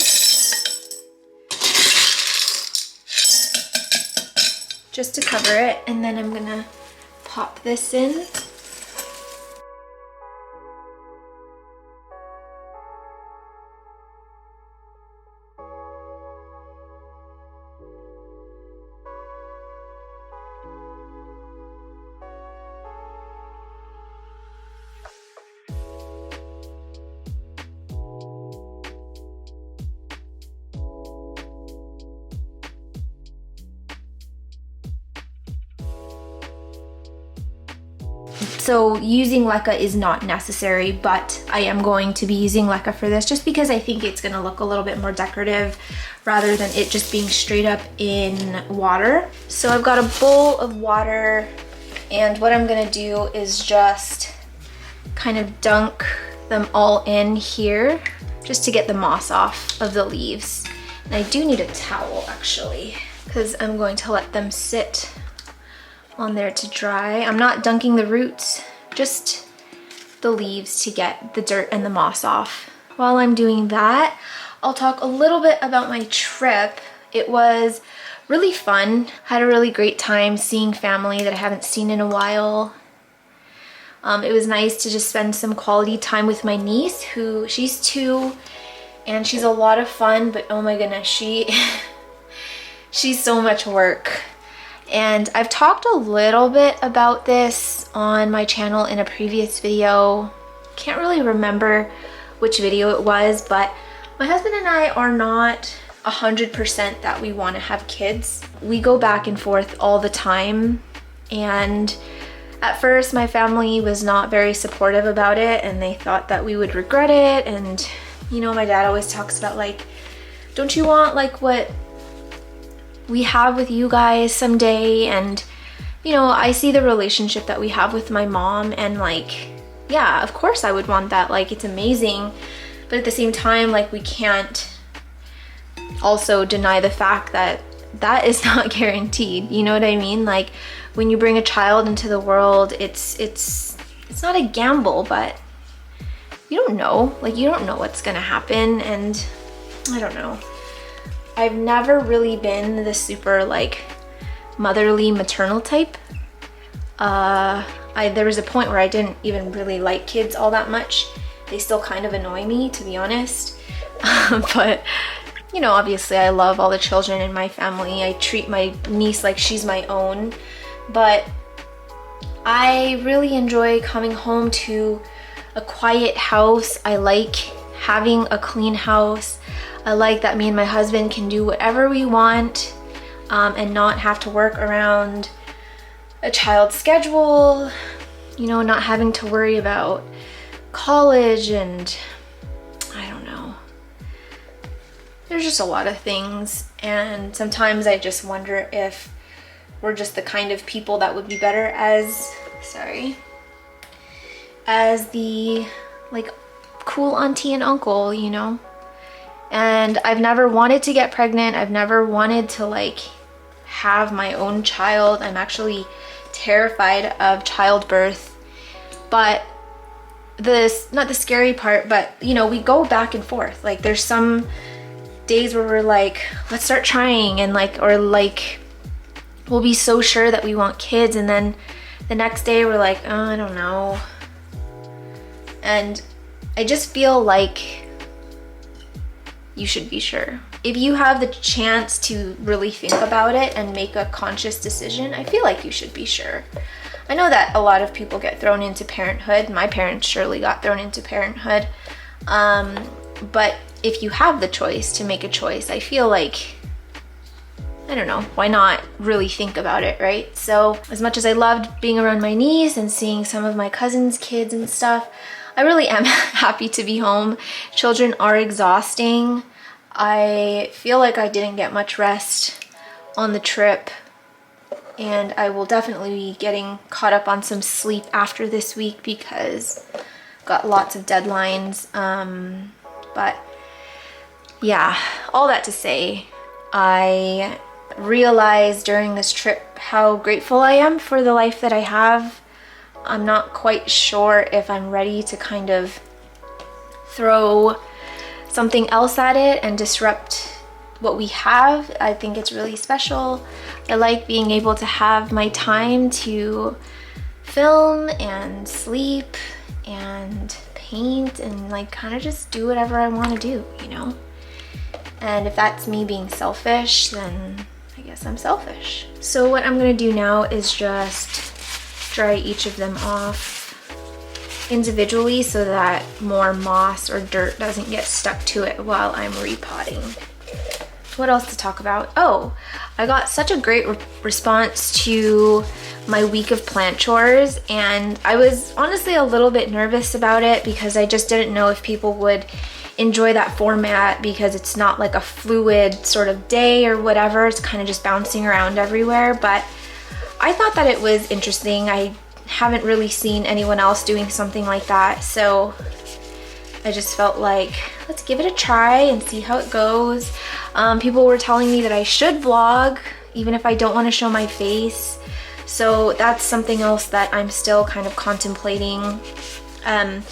Just to cover it, and then I'm gonna pop this in. So using leca is not necessary, but I am going to be using leca for this just because I think it's gonna look a little bit more decorative rather than it just being straight up in water. So I've got a bowl of water, and what I'm gonna do is just kind of dunk them all in here just to get the moss off of the leaves. And I do need a towel actually, because I'm going to let them sit on there to dry. I'm not dunking the roots, just the leaves to get the dirt and the moss off. While I'm doing that, I'll talk a little bit about my trip. It was really fun. Had a really great time seeing family that I haven't seen in a while. It was nice to just spend some quality time with my niece, she's 2, and she's a lot of fun, but oh my goodness, she's so much work. And I've talked a little bit about this on my channel in a previous video. Can't really remember which video it was, but my husband and I are not 100% that we want to have kids. We go back and forth all the time, and at first my family was not very supportive about it, and they thought that we would regret it. And you know, my dad always talks about, like, don't you want like what we have with you guys someday? And you know, I see the relationship that we have with my mom, and like, yeah, of course I would want that. Like, it's amazing. But at the same time, like, we can't also deny the fact that that is not guaranteed. You know what I mean? Like, when you bring a child into the world, it's not a gamble, but you don't know. Like, you don't know what's gonna happen, and I don't know. I've never really been the super like motherly maternal type. There was a point where I didn't even really like kids all that much. They still kind of annoy me, to be honest. But you know, obviously I love all the children in my family. I treat my niece like she's my own, but I really enjoy coming home to a quiet house. I like having a clean house. I like that me and my husband can do whatever we want and not have to work around a child's schedule, you know, not having to worry about college, and I don't know. There's just a lot of things, and sometimes I just wonder if we're just the kind of people that would be better as the like cool auntie and uncle, you know? And I've never wanted to get pregnant. I've never wanted to like have my own child. I'm actually terrified of childbirth. But not the scary part, but you know, we go back and forth. Like, there's some days where we're like, let's start trying, and like, or like, we'll be so sure that we want kids, and then the next day we're like, oh, I don't know. And I just feel like you should be sure. If you have the chance to really think about it and make a conscious decision, I feel like you should be sure. I know that a lot of people get thrown into parenthood. My parents surely got thrown into parenthood. But if you have the choice to make a choice, I feel like, I don't know, why not really think about it, right? So as much as I loved being around my niece and seeing some of my cousins' kids and stuff, I really am happy to be home. Children are exhausting. I feel like I didn't get much rest on the trip, and I will definitely be getting caught up on some sleep after this week because I've got lots of deadlines. But yeah, all that to say, I realized during this trip how grateful I am for the life that I have. I'm not quite sure if I'm ready to kind of throw something else at it and disrupt what we have. I think it's really special. I like being able to have my time to film and sleep and paint and like kind of just do whatever I want to do, you know? And if that's me being selfish, then I guess I'm selfish. So what I'm gonna do now is just dry each of them off individually so that more moss or dirt doesn't get stuck to it while I'm repotting. What else to talk about? Oh, I got such a great response to my week of plant chores, and I was honestly a little bit nervous about it because I just didn't know if people would enjoy that format because it's not like a fluid sort of day or whatever. It's kind of just bouncing around everywhere, but I thought that it was interesting. I haven't really seen anyone else doing something like that, so I just felt like, let's give it a try and see how it goes. People were telling me that I should vlog, even if I don't want to show my face. So that's something else that I'm still kind of contemplating. I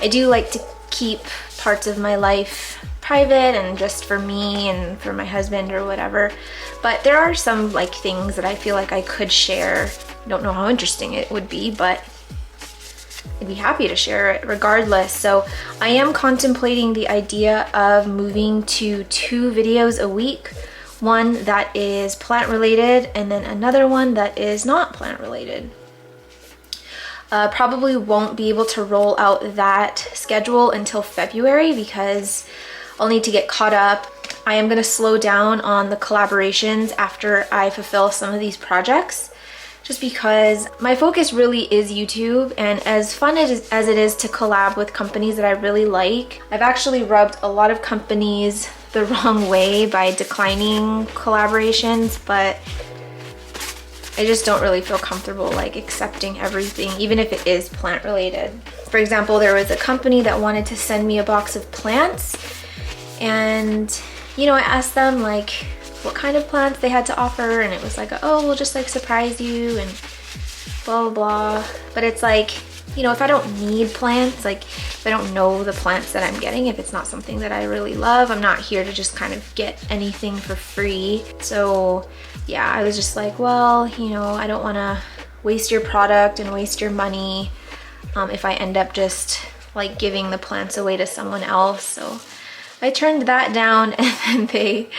do like to keep parts of my life private and just for me and for my husband or whatever. But there are some like things that I feel like I could share. I don't know how interesting it would be, but I'd be happy to share it regardless. So I am contemplating the idea of moving to 2 videos a week. One that is plant related and then another one that is not plant related. Probably won't be able to roll out that schedule until February because I'll need to get caught up. I am gonna slow down on the collaborations after I fulfill some of these projects, just because my focus really is YouTube, and as fun as it is to collab with companies that I really like, I've actually rubbed a lot of companies the wrong way by declining collaborations, but I just don't really feel comfortable like accepting everything, even if it is plant related. For example, there was a company that wanted to send me a box of plants, and you know, I asked them like what kind of plants they had to offer, and it was like, oh, we'll just like surprise you and blah blah blah. But it's like, you know, if I don't need plants, like if I don't know the plants that I'm getting, if it's not something that I really love, I'm not here to just kind of get anything for free. So yeah, I was just like, well, you know, I don't want to waste your product and waste your money if I end up just like giving the plants away to someone else. So I turned that down, and then they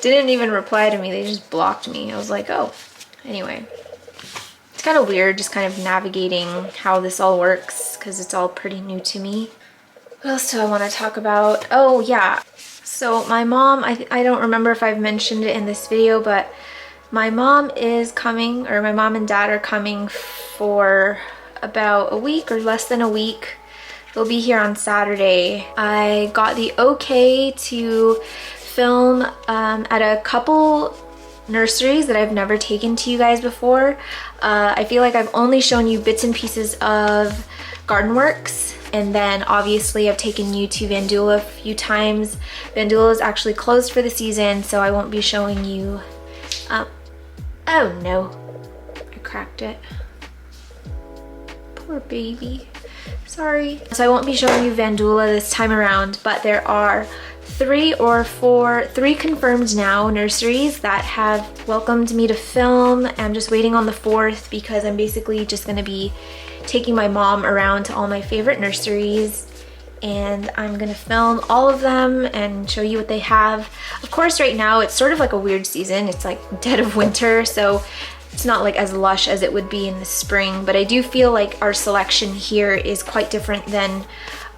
didn't even reply to me. They just blocked me. I was like, oh, anyway. It's kind of weird just kind of navigating how this all works because it's all pretty new to me. What else do I want to talk about? Oh yeah, so my mom, I don't remember if I've mentioned it in this video, but my mom is coming, or my mom and dad are coming for about a week or less than a week. They'll be here on Saturday. I got the okay to film at a couple nurseries that I've never taken to you guys before. I feel like I've only shown you bits and pieces of Garden Works, and then obviously I've taken you to Vandula a few times. Vandula is actually closed for the season, so I won't be showing you. Oh no, I cracked it. Poor baby, sorry. So I won't be showing you Vandula this time around, but there are 3 confirmed now nurseries that have welcomed me to film. I'm just waiting on the 4th because I'm basically just gonna be taking my mom around to all my favorite nurseries, and I'm gonna film all of them and show you what they have. Of course, right now it's sort of like a weird season. It's like dead of winter, so it's not like as lush as it would be in the spring, but I do feel like our selection here is quite different than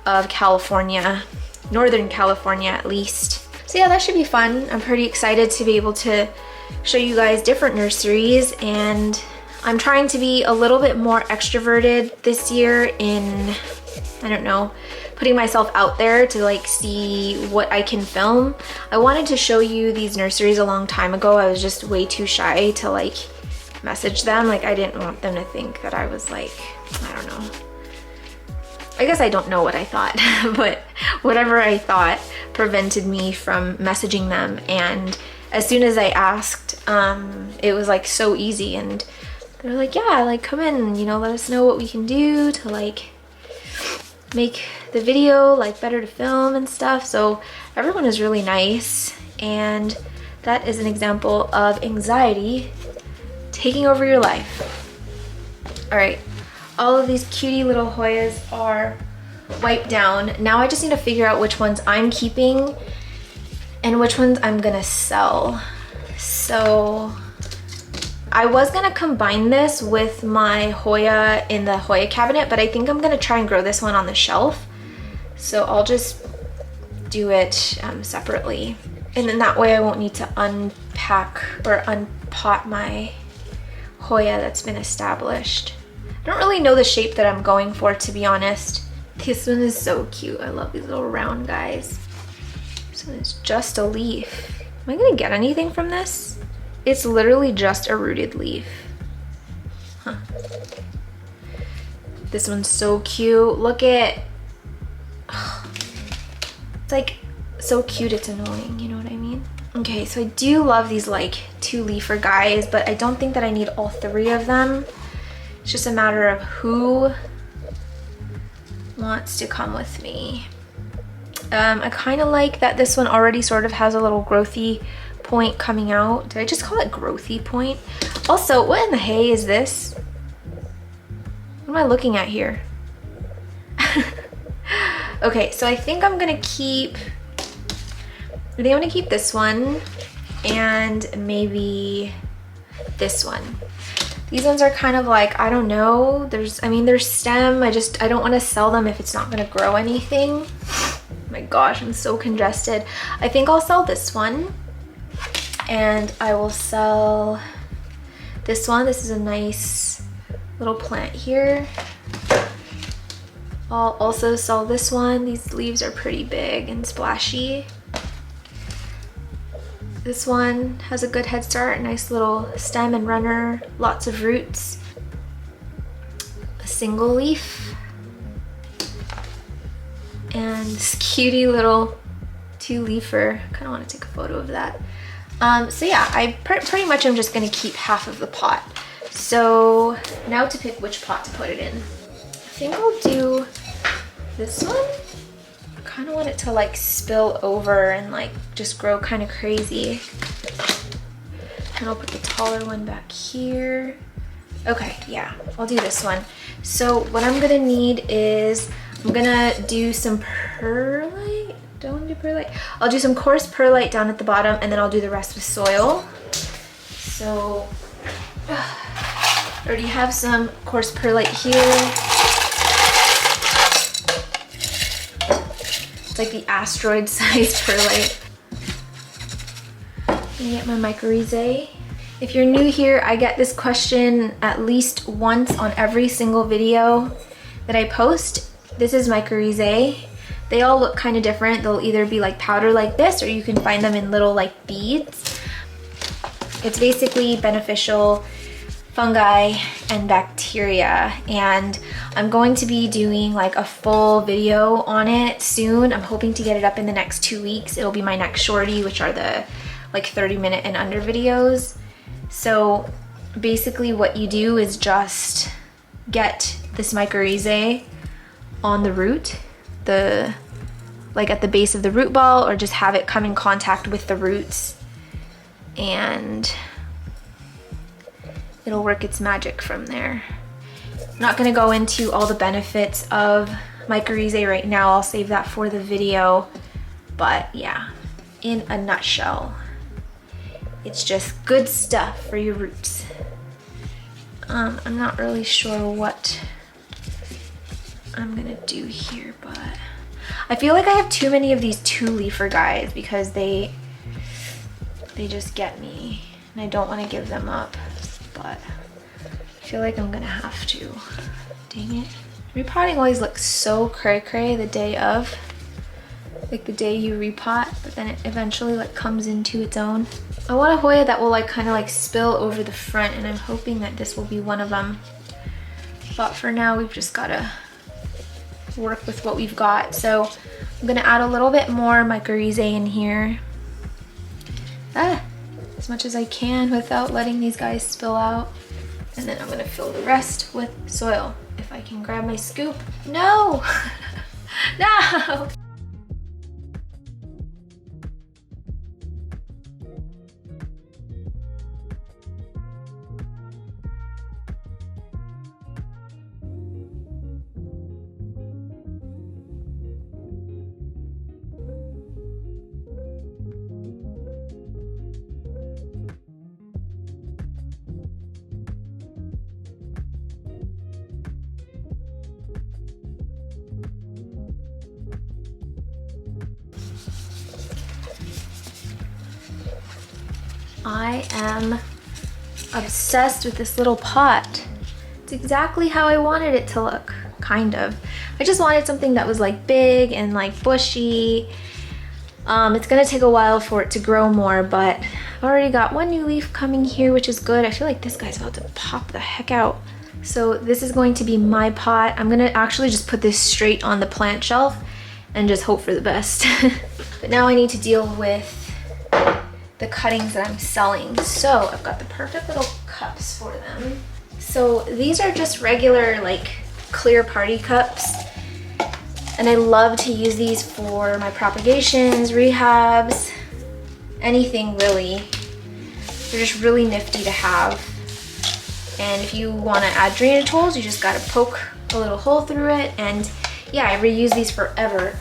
of California. Northern California at least. So yeah, that should be fun. I'm pretty excited to be able to show you guys different nurseries, and I'm trying to be a little bit more extroverted this year in, I don't know, putting myself out there to like see what I can film. I wanted to show you these nurseries a long time ago. I was just way too shy to like message them. Like I didn't want them to think that I was like, I don't know. I guess I don't know what I thought, but whatever I thought prevented me from messaging them. And as soon as I asked, it was like so easy, and they're like, yeah, like come in, you know, let us know what we can do to like make the video like better to film and stuff. So everyone is really nice, and that is an example of anxiety taking over your life. All right. All of these cutie little Hoyas are wiped down. Now I just need to figure out which ones I'm keeping and which ones I'm gonna sell. So I was gonna combine this with my Hoya in the Hoya cabinet, but I think I'm gonna try and grow this one on the shelf. So I'll just do it separately. And then that way I won't need to unpack or unpot my Hoya that's been established. I don't really know the shape that I'm going for, to be honest. This one is so cute. I love these little round guys. So it's just a leaf. Am I gonna get anything from this? It's literally just a rooted leaf. Huh. This one's so cute. Look at, it's like so cute it's annoying, you know what I mean? Okay, so I do love these like 2-leafer guys, but I don't think that I need all 3 of them. It's just a matter of who wants to come with me. I kind of like that this one already sort of has a little growthy point coming out. Did I just call it growthy point? Also, what in the hay is this? What am I looking at here? Okay, so I think I'm gonna keep this one and maybe this one. These ones are kind of like, I don't know, they're stem. I don't want to sell them if it's not going to grow anything. Oh my gosh, I'm so congested. I think I'll sell this one, and I will sell this one. This is a nice little plant here. I'll also sell this one. These leaves are pretty big and splashy. This one has a good head start, nice little stem and runner, lots of roots. A single leaf. And this cutie little 2-leafer. Kind of want to take a photo of that. So yeah, I pretty much am just gonna keep half of the pot. So now to pick which pot to put it in. I think I'll do this one. I kind of want it to like spill over and like just grow kind of crazy. And I'll put the taller one back here. Okay, yeah, I'll do this one. So what I'm gonna need is, I'm gonna do some perlite. Don't want to do perlite. I'll do some coarse perlite down at the bottom, and then I'll do the rest with soil. So I already have some coarse perlite here. It's like the asteroid size perlite. I'm gonna get my mycorrhizae. If you're new here, I get this question at least once on every single video that I post. This is mycorrhizae. They all look kind of different. They'll either be like powder like this, or you can find them in little like beads. It's basically beneficial fungi and bacteria, and I'm going to be doing like a full video on it soon. I'm hoping to get it up in the next 2 weeks. It'll be my next shorty, which are the like 30-minute and under videos. So basically what you do is just get this mycorrhizae on the root, like at the base of the root ball, or just have it come in contact with the roots, and it'll work its magic from there. I'm not gonna go into all the benefits of mycorrhizae right now. I'll save that for the video. But yeah, in a nutshell, it's just good stuff for your roots. I'm not really sure what I'm gonna do here, but I feel like I have too many of these 2-leafer guys because they just get me, and I don't want to give them up, but I feel like I'm gonna have to. Dang it. Repotting always looks so cray-cray the day of, like the day you repot, but then it eventually like comes into its own. I want a Hoya that will like kind of like spill over the front, and I'm hoping that this will be one of them. But for now, we've just gotta work with what we've got. So I'm gonna add a little bit more mycorrhizae in here. As much as I can without letting these guys spill out. And then I'm gonna fill the rest with soil. If I can grab my scoop. No! No! I am obsessed with this little pot. It's exactly how I wanted it to look, kind of. I just wanted something that was like big and like bushy. It's gonna take a while for it to grow more, but I've already got one new leaf coming here, which is good. I feel like this guy's about to pop the heck out. So this is going to be my pot. I'm gonna actually just put this straight on the plant shelf and just hope for the best. But now I need to deal with the cuttings that I'm selling. So I've got the perfect little cups for them. So these are just regular like clear party cups, and I love to use these for my propagations, rehabs, anything really. They're just really nifty to have. And if you want to add drainage holes, you just got to poke a little hole through it, and yeah, I reuse these forever.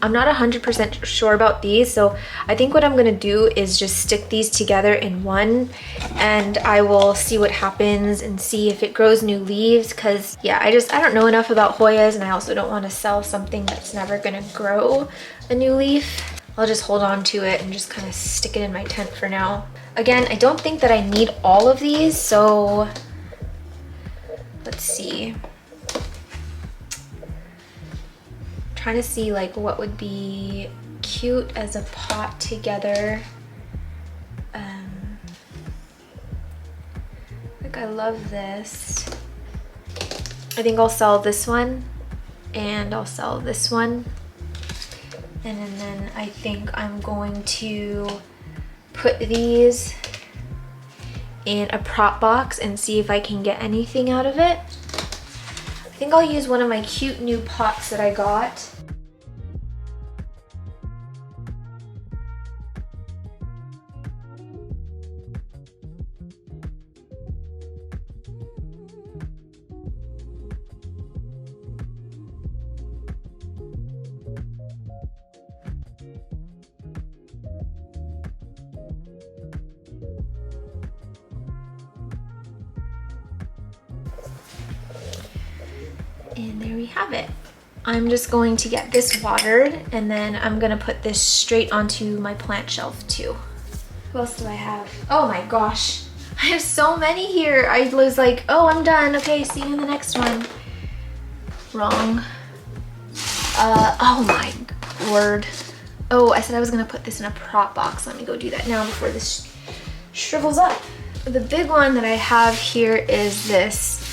I'm not 100% sure about these, so I think what I'm gonna do is just stick these together in one, and I will see what happens and see if it grows new leaves, because yeah, I don't know enough about Hoyas, and I also don't want to sell something that's never gonna grow a new leaf. I'll just hold on to it and just kind of stick it in my tent for now. Again, I don't think that I need all of these, so let's see. Trying to see like what would be cute as a pot together. Like I love this. I think I'll sell this one and I'll sell this one. And then I think I'm going to put these in a prop box and see if I can get anything out of it. I think I'll use one of my cute new pots that I got. And there we have it. I'm just going to get this watered, and then I'm gonna put this straight onto my plant shelf too. Who else do I have? Oh my gosh, I have so many here. I was like, oh, I'm done. Okay, see you in the next one. Wrong. Oh my word. Oh, I said I was gonna put this in a prop box. Let me go do that now before this shrivels up. The big one that I have here is this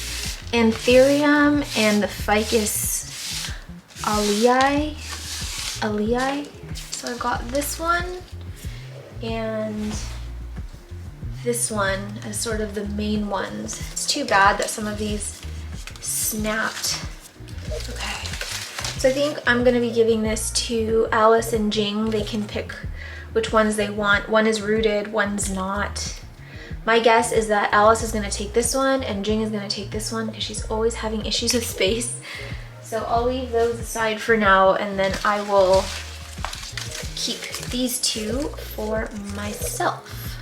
Terrarium and the ficus alii. So I got this one and this one as sort of the main ones. It's too bad that some of these snapped. Okay, so I think I'm gonna be giving this to Alice and Jing. They can pick which ones they want. One is rooted, one's not. My guess is that Alice is gonna take this one and Jing is gonna take this one because she's always having issues with space. So I'll leave those aside for now, and then I will keep these two for myself.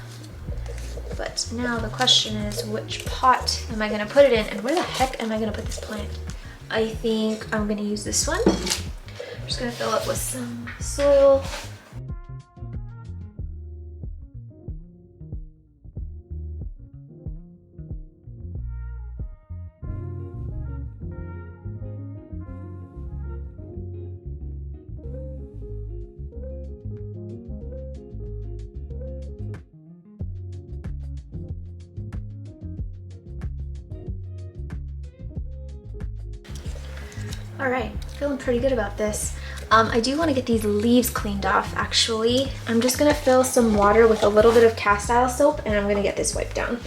But now the question is, which pot am I gonna put it in, and where the heck am I gonna put this plant? I think I'm gonna use this one. I'm just gonna fill it with some soil. All right, feeling pretty good about this. I do want to get these leaves cleaned off, actually. I'm just gonna fill some water with a little bit of cast iron soap, and I'm gonna get this wiped down.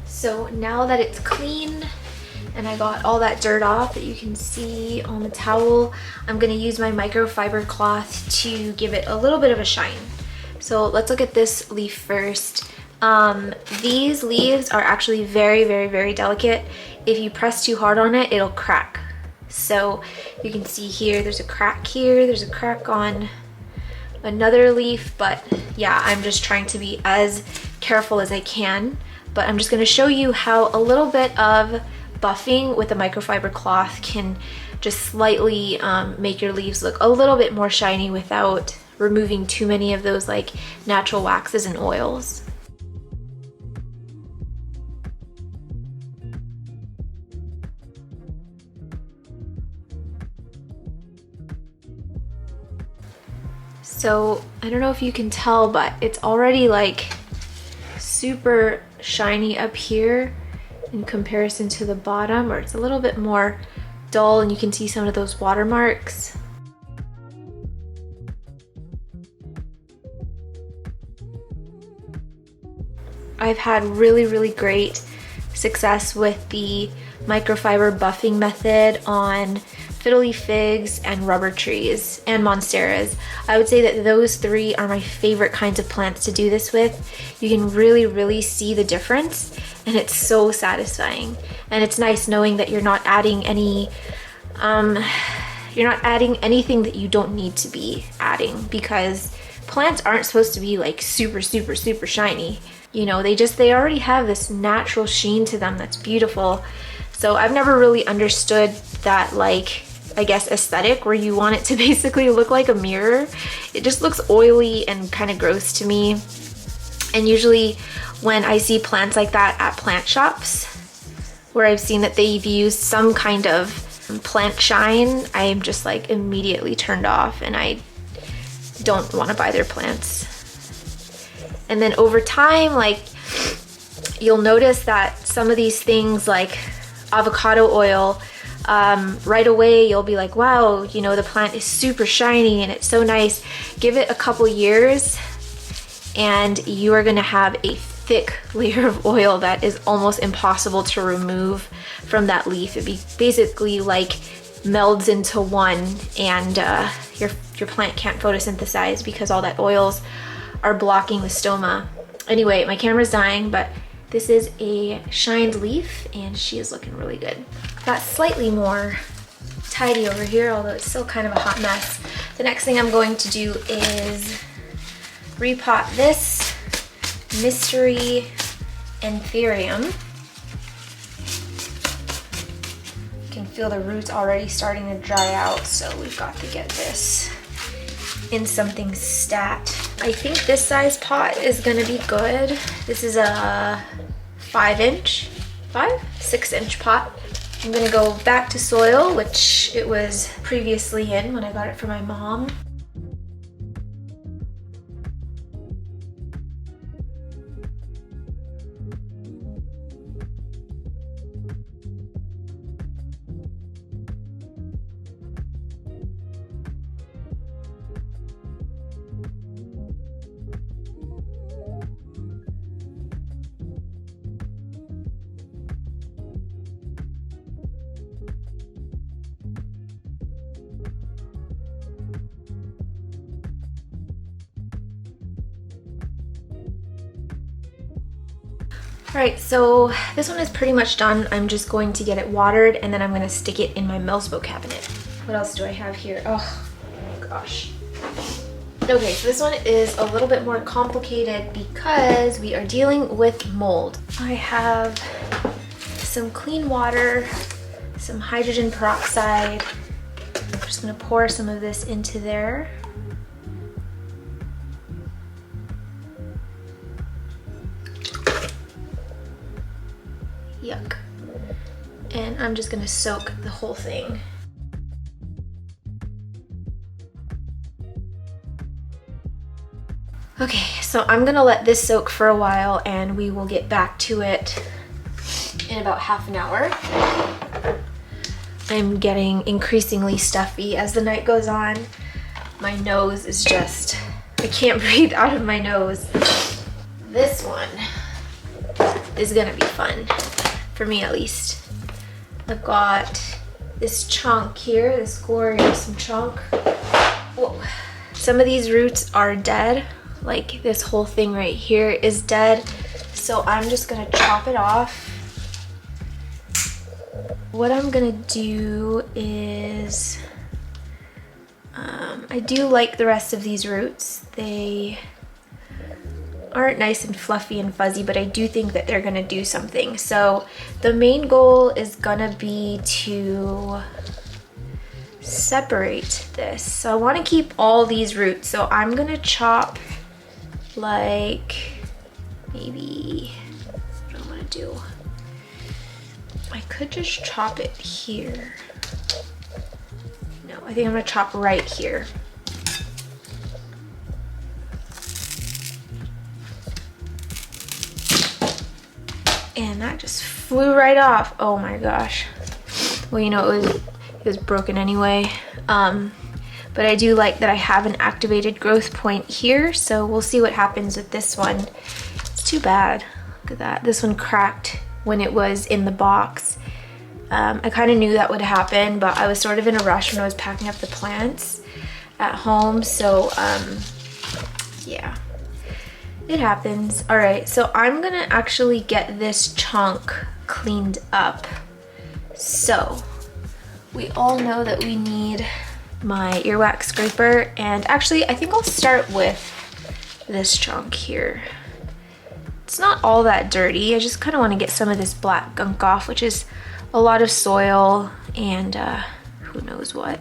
So now that it's clean and I got all that dirt off that you can see on the towel, I'm gonna use my microfiber cloth to give it a little bit of a shine. So let's look at this leaf first. These leaves are actually very, very, very delicate. If you press too hard on it, it'll crack. So you can see here, there's a crack here, there's a crack on another leaf, but yeah, I'm just trying to be as careful as I can. But I'm just gonna show you how a little bit of buffing with a microfiber cloth can just slightly make your leaves look a little bit more shiny without removing too many of those like natural waxes and oils. So I don't know if you can tell, but it's already like super shiny up here in comparison to the bottom, or it's a little bit more dull, and you can see some of those watermarks. I've had really, really great success with the microfiber buffing method on fiddly figs and rubber trees and monsteras. I would say that those three are my favorite kinds of plants to do this with. You can really, really see the difference, and it's so satisfying. And it's nice knowing that you're not adding any anything that you don't need to be adding, because plants aren't supposed to be like super, super, super shiny. You know, they already have this natural sheen to them that's beautiful. So I've never really understood that, like, I guess aesthetic where you want it to basically look like a mirror. It just looks oily and kind of gross to me. And usually when I see plants like that at plant shops, where I've seen that they've used some kind of plant shine, I'm just like immediately turned off, and I don't want to buy their plants. And then over time, like, you'll notice that some of these things like avocado oil, right away you'll be like, wow, you know, the plant is super shiny and it's so nice. Give it a couple years and you are gonna have a thick layer of oil that is almost impossible to remove from that leaf. It basically like melds into one, and your plant can't photosynthesize because all that oils are blocking the stoma. Anyway, my camera's dying, but this is a shined leaf and she is looking really good. Got slightly more tidy over here, although it's still kind of a hot mess. The next thing I'm going to do is repot this mystery Terrarium. You can feel the roots already starting to dry out, so we've got to get this in something stat. I think this size pot is gonna be good. This is a 6-inch pot. I'm gonna go back to soil, which it was previously in when I got it from my mom. Alright, so this one is pretty much done. I'm just going to get it watered and then I'm going to stick it in my Milsbo cabinet. What else do I have here? Oh gosh. Okay, so this one is a little bit more complicated because we are dealing with mold. I have some clean water, some hydrogen peroxide. I'm just going to pour some of this into there. Yuck. And I'm just gonna soak the whole thing. Okay, so I'm gonna let this soak for a while and we will get back to it in about half an hour. I'm getting increasingly stuffy as the night goes on. My nose is just, I can't breathe out of my nose. This one, is gonna be fun, for me at least. I've got this chunk here, this glorious chunk. Whoa. Some of these roots are dead, like this whole thing right here is dead. So I'm just gonna chop it off. What I'm gonna do is, I do like the rest of these roots. They aren't nice and fluffy and fuzzy, but I do think that they're gonna do something. So the main goal is gonna be to separate this. So I wanna keep all these roots. So I'm gonna chop like maybe, what do I wanna do? I could just chop it here. No, I think I'm gonna chop right here. And that just flew right off. Oh my gosh. Well, you know, it was broken anyway. But I do like that I have an activated growth point here. So we'll see what happens with this one. It's too bad. Look at that. This one cracked when it was in the box. I kind of knew that would happen, but I was sort of in a rush when I was packing up the plants at home. So yeah. It happens. All right, so I'm gonna actually get this chunk cleaned up. So we all know that we need my earwax scraper, and actually I think I'll start with this chunk here. It's not all that dirty. I just kind of want to get some of this black gunk off, which is a lot of soil and who knows what.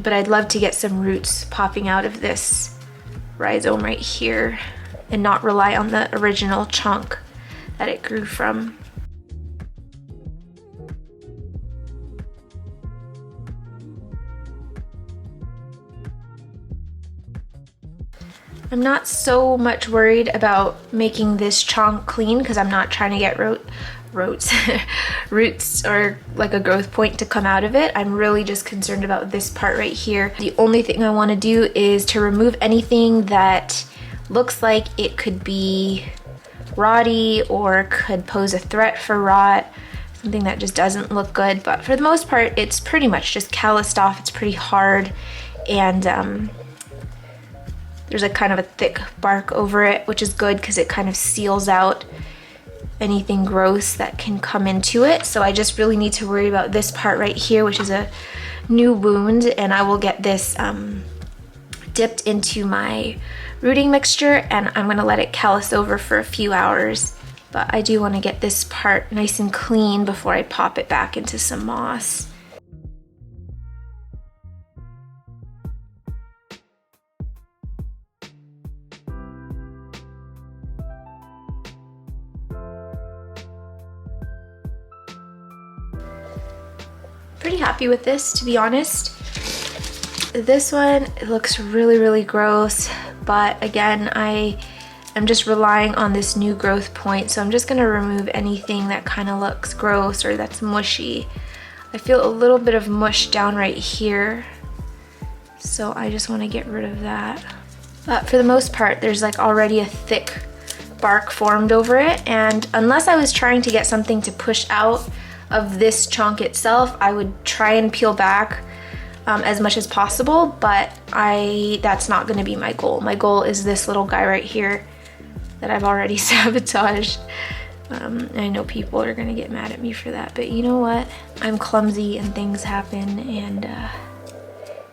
But I'd love to get some roots popping out of this rhizome right here and not rely on the original chunk that it grew from. I'm not so much worried about making this chunk clean because I'm not trying to get roots or like a growth point to come out of it. I'm really just concerned about this part right here. The only thing I want to do is to remove anything that looks like it could be rotty or could pose a threat for rot, something that just doesn't look good. But for the most part, it's pretty much just calloused off. It's pretty hard, and there's a kind of a thick bark over it, which is good because it kind of seals out anything gross that can come into it. So I just really need to worry about this part right here, which is a new wound, and I will get this dipped into my rooting mixture, and I'm gonna let it callus over for a few hours. But I do want to get this part nice and clean before I pop it back into some moss. Pretty happy with this, to be honest. This one, it looks really gross, but again, I am just relying on this new growth point, so I'm just gonna remove anything that kind of looks gross or that's mushy. I feel a little bit of mush down right here, so I just want to get rid of that. But for the most part, there's like already a thick bark formed over it, and unless I was trying to get something to push out of this chunk itself, I would try and peel back as much as possible, but that's not going to be my goal. My goal is this little guy right here that I've already sabotaged. I know people are going to get mad at me for that, but you know what? I'm clumsy and things happen, and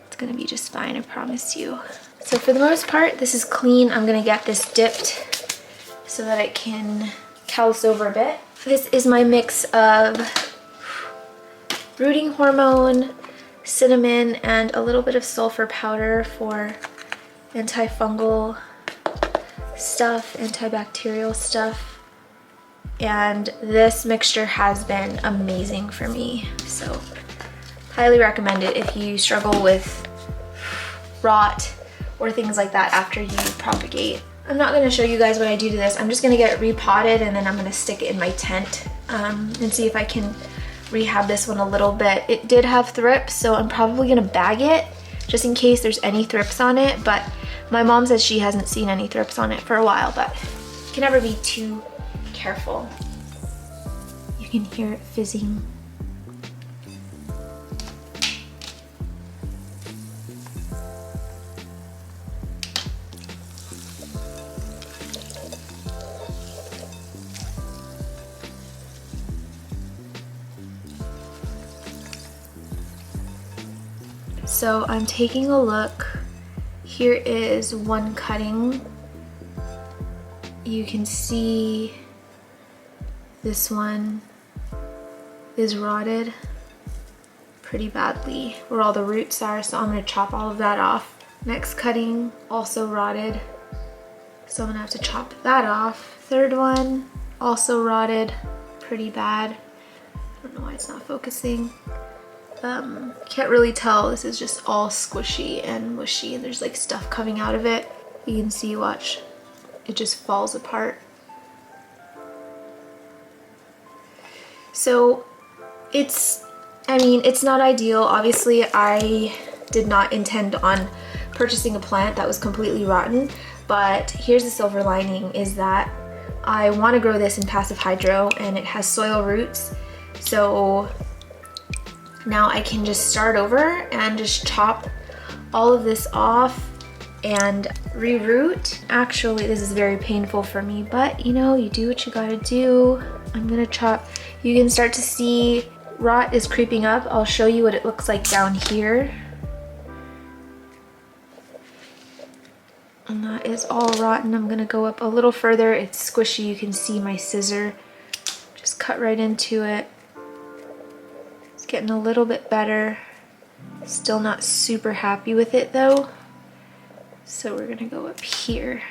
it's going to be just fine, I promise you. So for the most part, this is clean. I'm going to get this dipped so that it can callus over a bit. This is my mix of rooting hormone, cinnamon, and a little bit of sulfur powder for antifungal stuff, antibacterial stuff. And this mixture has been amazing for me. So highly recommend it if you struggle with rot or things like that after you propagate. I'm not going to show you guys what I do to this. I'm just going to get it repotted, and then I'm going to stick it in my tent and see if I can rehab this one a little bit. It did have thrips, so I'm probably going to bag it just in case there's any thrips on it, but my mom says she hasn't seen any thrips on it for a while, but you can never be too careful. You can hear it fizzing. So I'm taking a look. Here is one cutting. You can see this one is rotted pretty badly where all the roots are, so I'm gonna chop all of that off. Next cutting, also rotted, so I'm gonna have to chop that off. Third one, also rotted, pretty bad. I don't know why it's not focusing. Can't really tell, this is just all squishy and mushy and there's like stuff coming out of it. You can see, watch, it just falls apart. So it's not ideal. Obviously, I did not intend on purchasing a plant that was completely rotten, but here's the silver lining is that I want to grow this in passive hydro and it has soil roots. So now I can just start over and just chop all of this off and reroot. Actually, this is very painful for me, but you know, you do what you gotta do. I'm gonna chop. You can start to see rot is creeping up. I'll show you what it looks like down here. And that is all rotten. I'm gonna go up a little further. It's squishy. You can see my scissor just cut right into it. It's getting a little bit better. Still not super happy with it though. So we're gonna go up here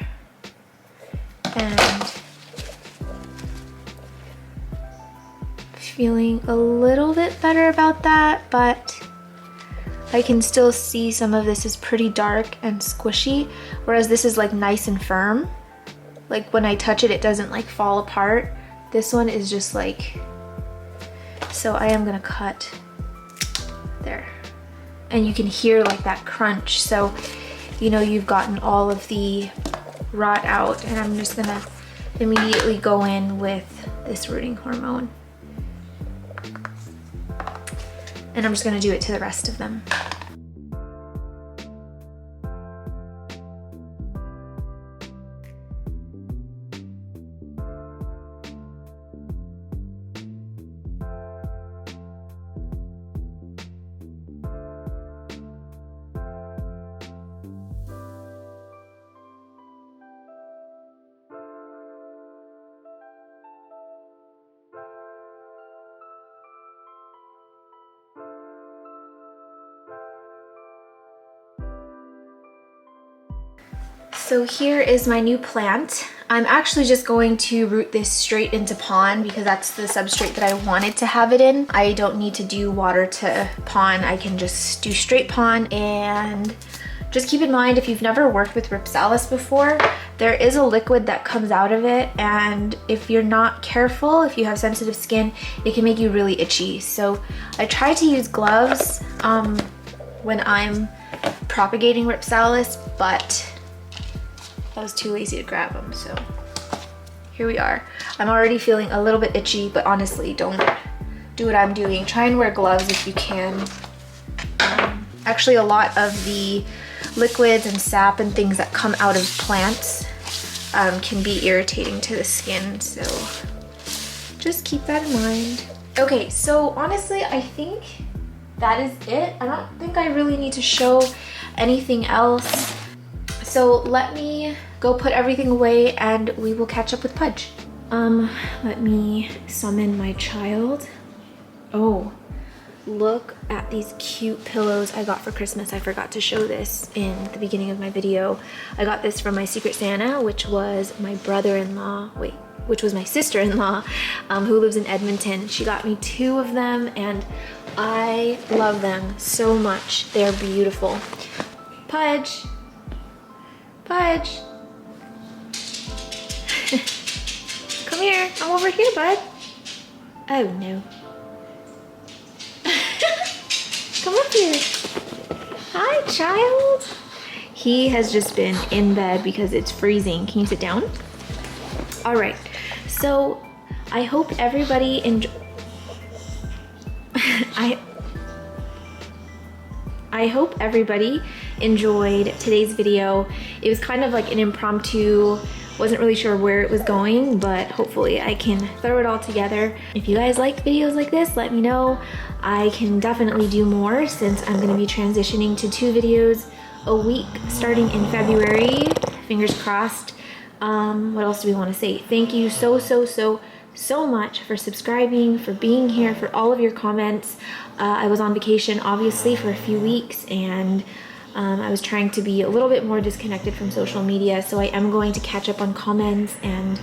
and feeling a little bit better about that, but I can still see some of this is pretty dark and squishy, whereas this is like nice and firm. Like when I touch it, it doesn't like fall apart. This one is just like, so I am gonna cut there. And you can hear like that crunch. So, you know, you've gotten all of the rot out, and I'm just gonna immediately go in with this rooting hormone. And I'm just gonna do it to the rest of them. So here is my new plant. I'm actually just going to root this straight into pond because that's the substrate that I wanted to have it in. I don't need to do water to pond. I can just do straight pond. And just keep in mind, if you've never worked with Ripsalis before, there is a liquid that comes out of it, and if you're not careful, if you have sensitive skin, it can make you really itchy. So I try to use gloves when I'm propagating Ripsalis, but I was too lazy to grab them, so here we are. I'm already feeling a little bit itchy, but honestly, don't do what I'm doing. Try and wear gloves if you can. Actually, a lot of the liquids and sap and things that come out of plants can be irritating to the skin, so just keep that in mind. Okay, so honestly, I think that is it. I don't think I really need to show anything else. So let me go put everything away and we will catch up with Pudge. Let me summon my child. Oh, look at these cute pillows I got for Christmas. I forgot to show this in the beginning of my video. I got this from my Secret Santa, which was my brother-in-law, which was my sister-in-law, who lives in Edmonton. She got me 2 of them and I love them so much. They're beautiful. Pudge. Pudge. Come here. I'm over here, bud. Oh no. Come up here. Hi, child. He has just been in bed because it's freezing. Can you sit down? All right, so I hope everybody I hope everybody enjoyed today's video. It was kind of like an impromptu, wasn't really sure where it was going, but hopefully I can throw it all together. If you guys like videos like this, let me know. I can definitely do more since I'm gonna be transitioning to 2 videos a week starting in February. Fingers crossed. What else do we want to say? Thank you so much for subscribing, for being here, for all of your comments. I was on vacation obviously for a few weeks, and I was trying to be a little bit more disconnected from social media, so I am going to catch up on comments and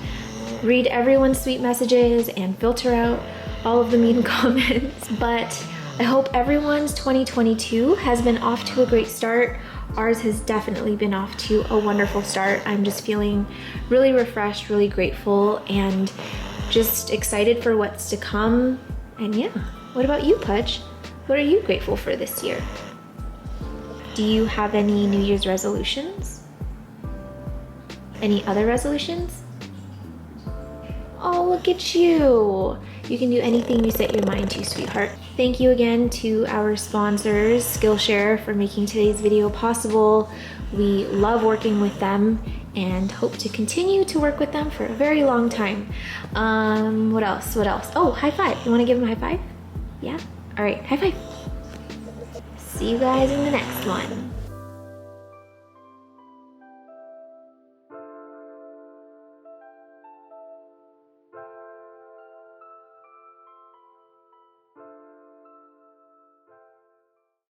read everyone's sweet messages and filter out all of the mean comments. But I hope everyone's 2022 has been off to a great start. Ours has definitely been off to a wonderful start. I'm just feeling really refreshed, really grateful, and just excited for what's to come. And yeah, what about you, Pudge? What are you grateful for this year? Do you have any New Year's resolutions? Any other resolutions? Oh, look at you. You can do anything you set your mind to, sweetheart. Thank you again to our sponsors, Skillshare, for making today's video possible. We love working with them and hope to continue to work with them for a very long time. What else? Oh, high five. You want to give them a high five? Yeah? All right, high five. See you guys in the next one.